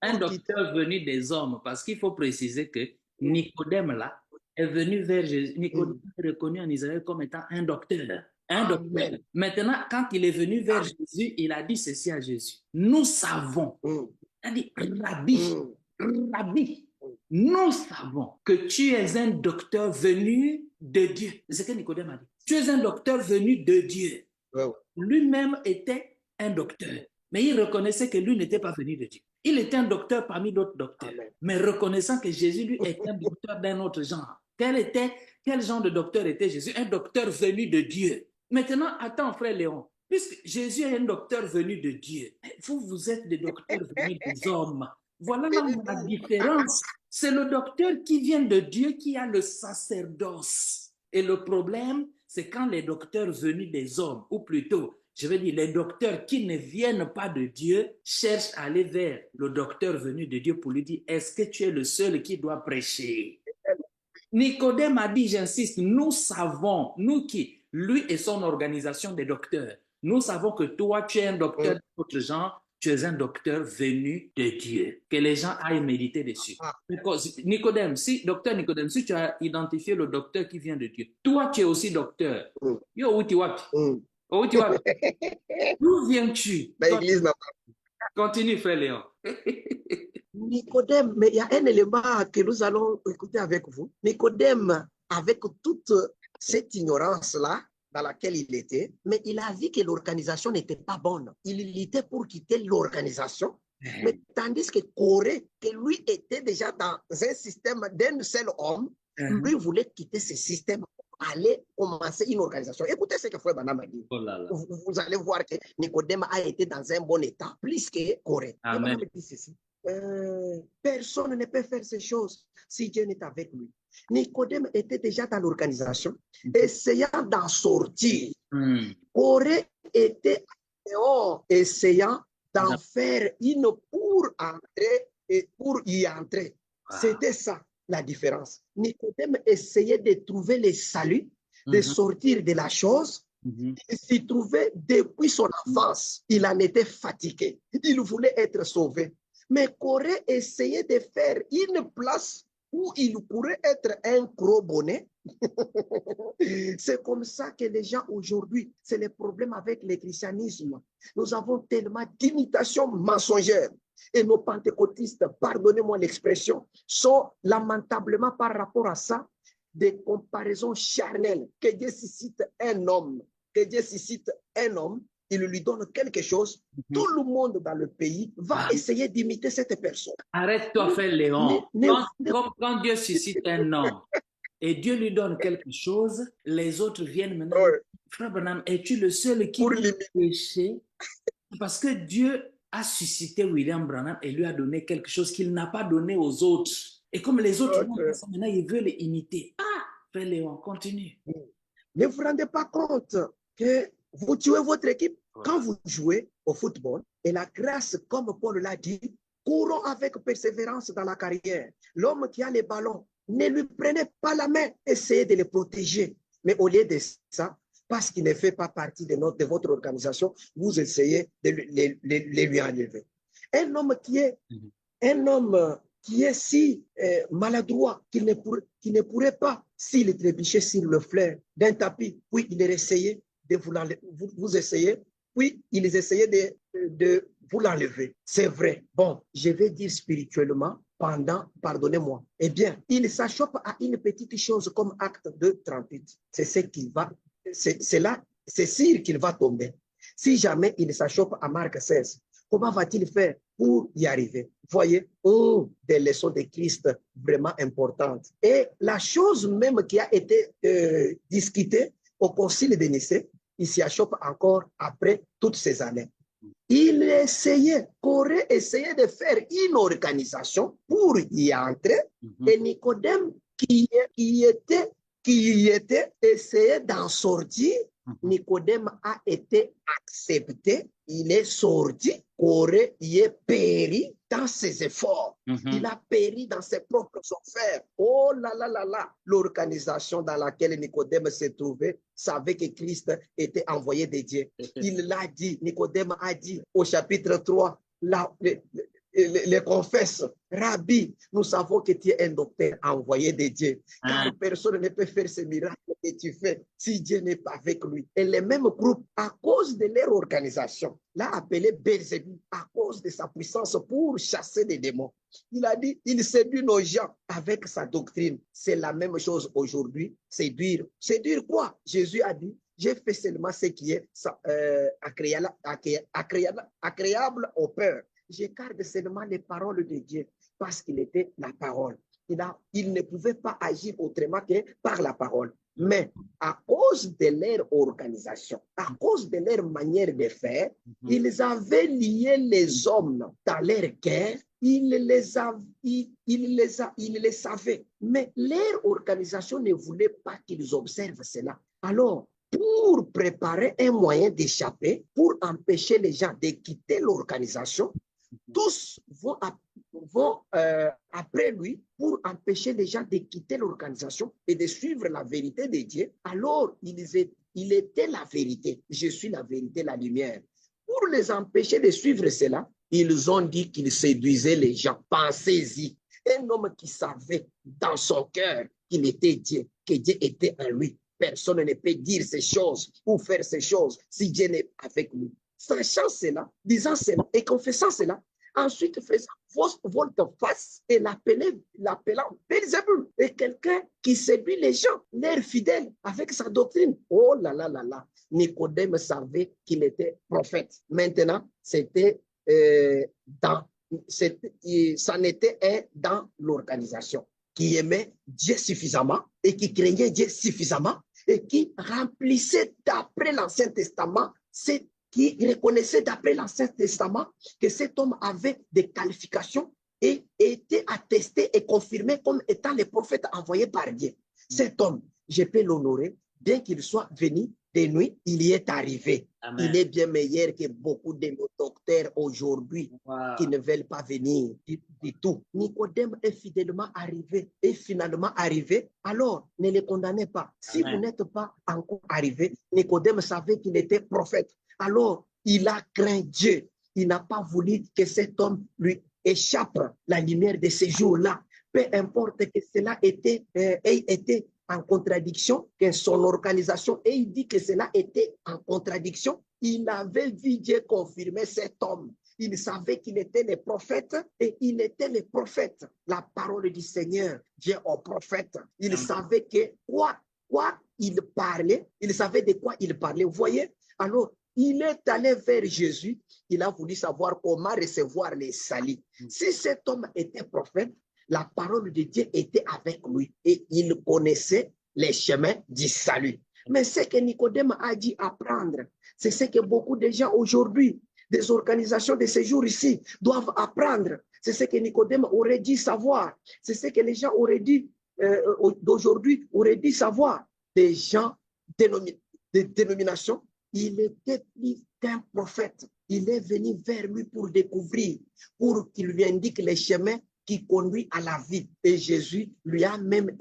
Un docteur venu des hommes, parce qu'il faut préciser que Nicodème, là, est venu vers Jésus. Nicodème est reconnu en Israël comme étant un docteur. Un docteur. Maintenant, quand il est venu vers Jésus, il a dit ceci à Jésus. Nous savons, il a dit, Rabbi, nous savons que tu es un docteur venu de Dieu. C'est ce que Nicodème a dit. Tu es un docteur venu de Dieu. Lui-même était un docteur, mais il reconnaissait que lui n'était pas venu de Dieu. Il était un docteur parmi d'autres docteurs, mais reconnaissant que Jésus, lui, était un docteur d'un autre genre. Quel genre de docteur était Jésus? Un docteur venu de Dieu. Maintenant, attends, frère Léon, puisque Jésus est un docteur venu de Dieu, vous êtes des docteurs venus des hommes. Voilà la différence. C'est le docteur qui vient de Dieu qui a le sacerdoce. Et le problème, c'est quand les docteurs venus des hommes, ou plutôt, je veux dire, les docteurs qui ne viennent pas de Dieu, cherchent à aller vers le docteur venu de Dieu pour lui dire, est-ce que tu es le seul qui doit prêcher? Nicodème a dit, j'insiste, nous savons, nous qui, lui et son organisation des docteurs, nous savons que toi, tu es un docteur d'autre genre, tu es un docteur venu de Dieu. Que les gens aillent méditer dessus. Nicodème, docteur Nicodème, si tu as identifié le docteur qui vient de Dieu, toi, tu es aussi docteur. Yo, où tu vas? D'où viens-tu? Continue, frère Léon. Nicodème, mais il y a un élément que nous allons écouter avec vous. Nicodème, avec toute cette ignorance-là dans laquelle il était, mais il a vu que l'organisation n'était pas bonne. Il luttait pour quitter l'organisation, mais tandis que Corée, que lui était déjà dans un système d'un seul homme, lui voulait quitter ce système pour aller commencer une organisation. Écoutez ce que Frère Branham a dit. Vous allez voir que Nicodème a été dans un bon état, plus que Corée. Amen. Dit ceci. Personne ne peut faire ces choses si Dieu n'est avec lui. Nicodème était déjà dans l'organisation, essayant d'en sortir. Corée était dehors, essayant d'en faire une pour entrer et pour y entrer. C'était ça la différence. Nicodème essayait de trouver le salut, de sortir de la chose. Il s'y trouvait depuis son enfance. Il en était fatigué. Il voulait être sauvé. Mais Corée essayait de faire une place où il pourrait être un gros bonnet. C'est comme ça que les gens aujourd'hui, c'est le problème avec le christianisme. Nous avons tellement d'imitations mensongères. Et nos pentecôtistes, pardonnez-moi l'expression, sont lamentablement par rapport à ça des comparaisons charnelles. Que Dieu suscite un homme, il lui donne quelque chose, tout le monde dans le pays va essayer d'imiter cette personne. Arrête-toi, frère Léon. Quand Dieu suscite un homme et Dieu lui donne quelque chose, les autres viennent maintenant. Frère Branham, es-tu le seul qui peut pécher? Parce que Dieu a suscité William Branham et lui a donné quelque chose qu'il n'a pas donné aux autres. Et comme les autres vont faire ça, maintenant, ils veulent imiter. Ah, Frère Léon, continue. Ne vous rendez pas compte que vous tuez votre équipe quand vous jouez au football. Et la grâce, comme Paul l'a dit, courons avec persévérance dans la carrière. L'homme qui a les ballons, ne lui prenez pas la main, essayez de les protéger. Mais au lieu de ça, parce qu'il ne fait pas partie de votre organisation, vous essayez de lui enlever. Un homme qui est si maladroit qu'il ne pourrait pas, s'il trébuchait sur le flair d'un tapis, puis il essayait de vous essayer, puis ils essayaient de vous l'enlever. C'est vrai. Bon, je vais dire spirituellement, pardonnez-moi, eh bien, il s'achoppe à une petite chose comme acte de 38. C'est ce qu'il va, c'est là, c'est sûr qu'il va tomber. Si jamais il s'achoppe à Marc 16, comment va-t-il faire pour y arriver? Voyez, des leçons de Christ vraiment importantes. Et la chose même qui a été discutée au concile de Nicée, il s'y achoppe encore après toutes ces années. Il essayait, Corée essayait de faire une organisation pour y entrer, et Nicodème qui y était essayait d'en sortir. Nicodème a été accepté, il est sorti, Corée y est péri dans ses efforts. Il a péri dans ses propres affaires. Oh là là là là, l'organisation dans laquelle Nicodème se trouvait savait que Christ était envoyé de Dieu. Il l'a dit, Nicodème a dit au chapitre 3, les confesse, Rabbi, nous savons que tu es un docteur envoyé de Dieu, car personne ne peut faire ce miracle que tu fais si Dieu n'est pas avec lui. Et les mêmes groupes, à cause de leur organisation, l'a appelé Belzébuth, à cause de sa puissance pour chasser des démons. Il a dit, il séduit nos gens avec sa doctrine. C'est la même chose aujourd'hui, séduire. Séduire quoi? Jésus a dit, j'ai fait seulement ce qui est agréable aux peurs. J'écarte seulement les paroles de Dieu parce qu'il était la parole. Il ne pouvait pas agir autrement que par la parole. Mais à cause de leur organisation, à cause de leur manière de faire, ils avaient lié les hommes dans leur cœur, ils les savaient. Mais leur organisation ne voulait pas qu'ils observent cela. Alors, pour préparer un moyen d'échapper, pour empêcher les gens de quitter l'organisation, tous vont après lui pour empêcher les gens de quitter l'organisation et de suivre la vérité de Dieu. Alors, il était la vérité. Je suis la vérité, la lumière. Pour les empêcher de suivre cela, ils ont dit qu'ils séduisaient les gens. Pensez-y. Un homme qui savait dans son cœur qu'il était Dieu, que Dieu était en lui. Personne ne peut dire ces choses ou faire ces choses si Dieu n'est avec lui. Sachant cela, disant cela et confessant cela, ensuite faisant volte-face et l'appelant Belzébuth, et quelqu'un qui séduit les gens, l'air fidèle avec sa doctrine. Oh là là là là, Nicodème savait qu'il était prophète. Maintenant, ça n'était dans l'organisation qui aimait Dieu suffisamment et qui craignait Dieu suffisamment et qui remplissait d'après l'Ancien Testament qui reconnaissait d'après l'Ancien Testament que cet homme avait des qualifications et était attesté et confirmé comme étant le prophète envoyé par Dieu. Cet homme, je peux l'honorer, bien qu'il soit venu de nuit, il y est arrivé. Amen. Il est bien meilleur que beaucoup de nos docteurs aujourd'hui qui ne veulent pas venir du tout. Nicodème est fidèlement arrivé et finalement arrivé. Alors, ne le condamnez pas. Si Amen. Vous n'êtes pas encore arrivé, Nicodème savait qu'il était prophète. Alors, il a craint Dieu. Il n'a pas voulu que cet homme lui échappe la lumière de ces jours-là. Peu importe que cela ait été en contradiction, que son organisation, et il dit que cela était en contradiction. Il avait vu Dieu confirmer cet homme. Il savait qu'il était le prophète et il était le prophète. La parole du Seigneur vient au prophète. Il savait que quoi il parlait, il savait de quoi il parlait. Vous voyez? Alors, il est allé vers Jésus. Il a voulu savoir comment recevoir les saluts. Si cet homme était prophète, la parole de Dieu était avec lui et il connaissait les chemins du salut. Mais ce que Nicodème a dit apprendre, c'est ce que beaucoup de gens aujourd'hui des organisations de séjour ici doivent apprendre. C'est ce que Nicodème aurait dû savoir. C'est ce que les gens auraient dû, d'aujourd'hui, auraient dû savoir. Des gens de dénomination, il était plus qu'un prophète. Il est venu vers lui pour découvrir, pour qu'il lui indique les chemins qui conduisent à la vie. Et Jésus lui-même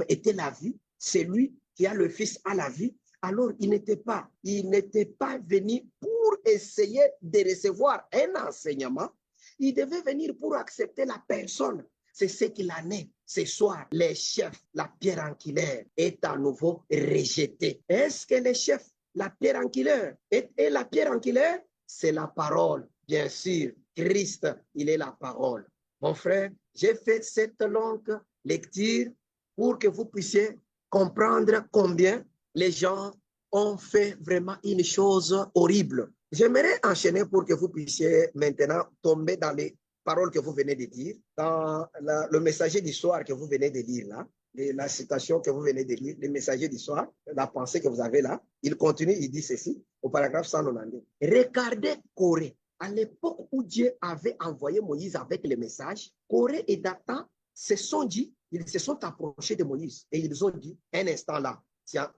était la vie. C'est lui qui a le Fils à la vie. Alors, il n'était pas venu pour essayer de recevoir un enseignement. Il devait venir pour accepter la personne. C'est ce qu'il en est. Ce soir, les chefs, la pierre angulaire est à nouveau rejetée. Est-ce que les chefs, la pierre angulaire, et la pierre angulaire, c'est la parole, bien sûr. Christ, il est la parole. Mon frère, j'ai fait cette longue lecture pour que vous puissiez comprendre combien les gens ont fait vraiment une chose horrible. J'aimerais enchaîner pour que vous puissiez maintenant tomber dans les paroles que vous venez de dire, dans le messager d'histoire que vous venez de lire là, la citation que vous venez de lire, le messager d'histoire, la pensée que vous avez là, il continue, il dit ceci, au paragraphe 192. Regardez Corée. À l'époque où Dieu avait envoyé Moïse avec le message, Corée et Dathan se sont dit, ils se sont approchés de Moïse et ils ont dit, un instant là,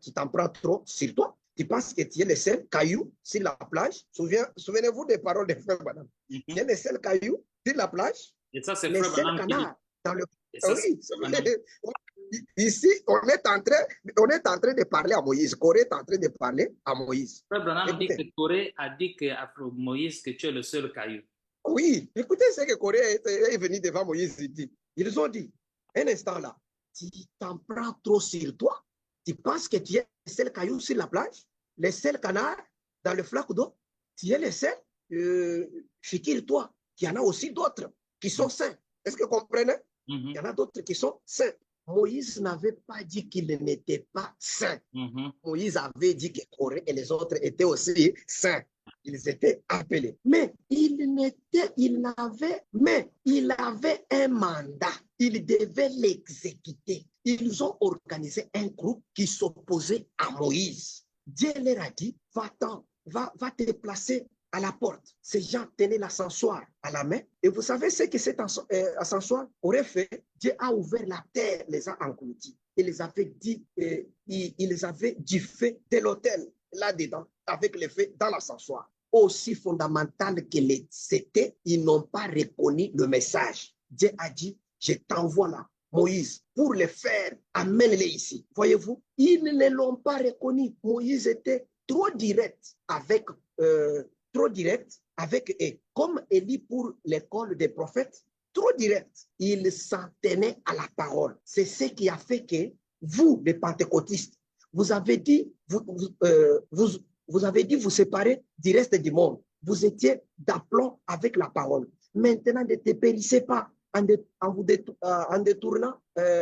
tu t'en prends trop sur toi. Tu penses que tu es le seul caillou sur la plage. Souvenez-vous des paroles de Frère Branham. Tu es le seul caillou sur la plage. Et ça, c'est le Frère seul Branham canard dans le... ça, Oui, ici, on est en train de parler à Moïse. Corée est en train de parler à Moïse. Frère Branham dit Écoutez. que Corée a dit à Moïse que tu es le seul caillou. Oui, écoutez ce que Corée est venu devant Moïse. Ils ont dit, un instant là, tu t'en prends trop sur toi. Tu penses que tu es le seul caillou sur la plage, le seul canard dans le flaque d'eau. Tu es le seul. Figure-toi qu'il y en a aussi d'autres qui sont saints. Est-ce que vous comprenez? Il y en a d'autres qui sont saints. Moïse n'avait pas dit qu'il n'était pas saint. Moïse avait dit que Corée et les autres étaient aussi saints. Ils étaient appelés. Mais il avait un mandat. Il devait l'exécuter. Ils ont organisé un groupe qui s'opposait à Moïse. Dieu leur a dit, va-t'en, va te placer à la porte. Ces gens tenaient l'ascensoir à la main. Et vous savez ce que cet ascensoir aurait fait? Dieu a ouvert la terre, les a engloutis. Il les avait dit, ils avaient du feu de l'autel là-dedans, avec le feu dans l'ascensoir. Aussi fondamental que c'était, ils n'ont pas reconnu le message. Dieu a dit, je t'envoie là, Moïse, pour le faire, amène-les ici. Voyez-vous, ils ne l'ont pas reconnu. Moïse était trop direct avec eux. Comme Élie pour l'école des prophètes, trop direct. Il s'en tenait à la parole. C'est ce qui a fait que vous, les pentecôtistes, vous avez dit vous séparer du reste du monde. Vous étiez d'aplomb avec la parole. Maintenant, ne te périssez pas en détournant dans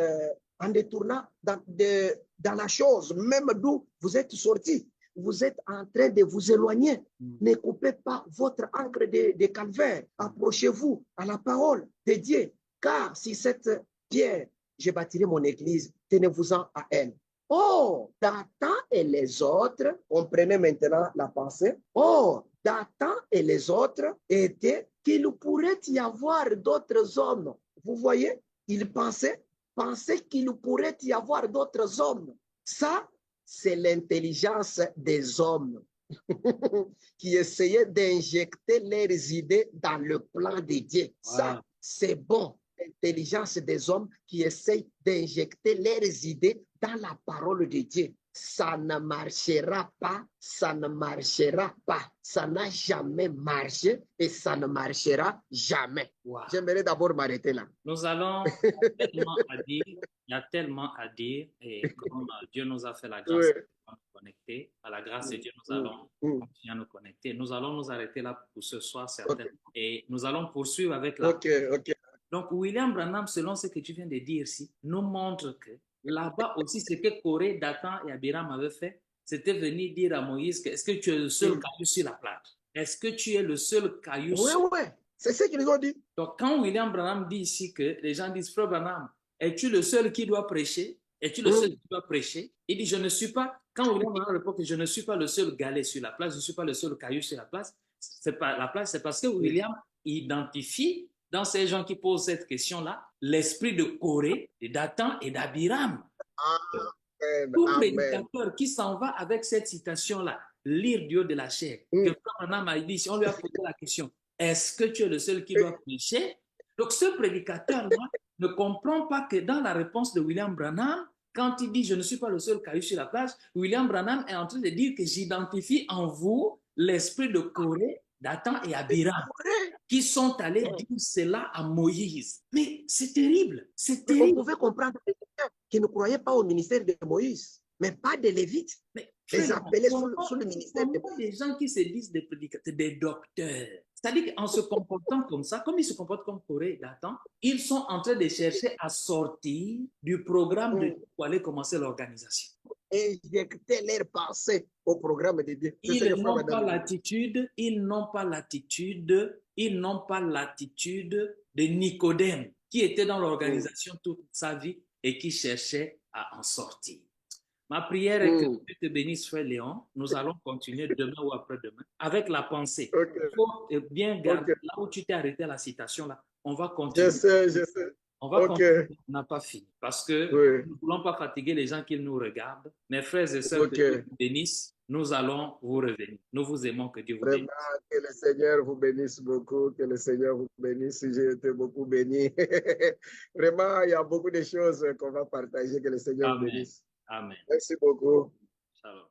la chose, même d'où vous êtes sortis. Vous êtes en train de vous éloigner. Ne coupez pas votre encre de calvaire. Approchez-vous à la parole de Dieu. Car si cette pierre, je bâtirai mon église, tenez-vous-en à elle. Oh, Dathan et les autres, comprenez maintenant la pensée. Oh, Dathan et les autres étaient qu'il pourrait y avoir d'autres hommes. Vous voyez, ils pensaient qu'il pourrait y avoir d'autres hommes. Ça, c'est l'intelligence des hommes qui essayaient d'injecter leurs idées dans le plan de Dieu. Ça, c'est bon. L'intelligence des hommes qui essayent d'injecter leurs idées dans la parole de Dieu. Ça ne marchera pas, ça ne marchera pas. Ça n'a jamais marché et ça ne marchera jamais. Wow. J'aimerais d'abord m'arrêter là. Nous allons il y a tellement à dire et comme Dieu nous a fait la grâce de nous connecter, à la grâce de Dieu, nous allons continuer à nous connecter. Nous allons nous arrêter là pour ce soir, certainement. Et nous allons poursuivre avec la... Donc, William Branham, selon ce que tu viens de dire ici, nous montre que là-bas aussi, ce que Corée, Dathan et Abiram avaient fait, c'était venir dire à Moïse que est-ce que tu es le seul caillou sur la plage? Est-ce que tu es le seul caillou sur la plage? Oui, c'est ce qu'ils ont dit. Donc, quand William Branham dit ici que les gens disent, Frère Branham, es-tu le seul qui doit prêcher? Es-tu le seul qui doit prêcher? Il dit, je ne suis pas. Quand William Branham répond que je ne suis pas le seul galet sur la place, je ne suis pas le seul caillou sur la place, c'est parce que William identifie dans ces gens qui posent cette question-là l'esprit de Corée, de Dathan et d'Abiram. Tout prédicateur qui s'en va avec cette citation-là, lire du haut de la chair, que Branham a dit, si on lui a posé la question, est-ce que tu es le seul qui doit prêcher? Donc ce prédicateur-là ne comprend pas que dans la réponse de William Branham, quand il dit je ne suis pas le seul caillou sur la plage, William Branham est en train de dire que j'identifie en vous l'esprit de Corée, Dathan et Abiram, qui sont allés dire cela à Moïse. Mais c'est terrible, c'est terrible. On pouvait comprendre qu'ils ne croyaient pas au ministère de Moïse, mais pas des Lévites. Mais, les appeler sous le ministère de Moïse. Des gens qui se disent des prédicateurs, des docteurs. C'est-à-dire qu'en se comportant comme ça, comme ils se comportent comme Corée et Dathan, ils sont en train de chercher à sortir du programme de Dieu pour aller commencer l'organisation. Injecter leurs pensées au programme de Dieu. Ils n'ont pas l'attitude de Nicodème, qui était dans l'organisation toute sa vie et qui cherchait à en sortir. Ma prière est que Dieu te bénisse, frère Léon. Nous allons continuer demain ou après-demain avec la pensée. Il faut bien garder là où tu t'es arrêté la citation là. On va continuer. Je sais. On va continuer. On n'a pas fini parce que nous ne voulons pas fatiguer les gens qui nous regardent. Mes frères et sœurs, que Dieu vous bénisse. Nous allons vous revenir. Nous vous aimons, que Dieu vous bénisse. Vraiment, que le Seigneur vous bénisse beaucoup, que le Seigneur vous bénisse. J'ai été beaucoup béni. Vraiment, il y a beaucoup de choses qu'on va partager, que le Seigneur vous bénisse. Amen. Merci beaucoup. Shalom.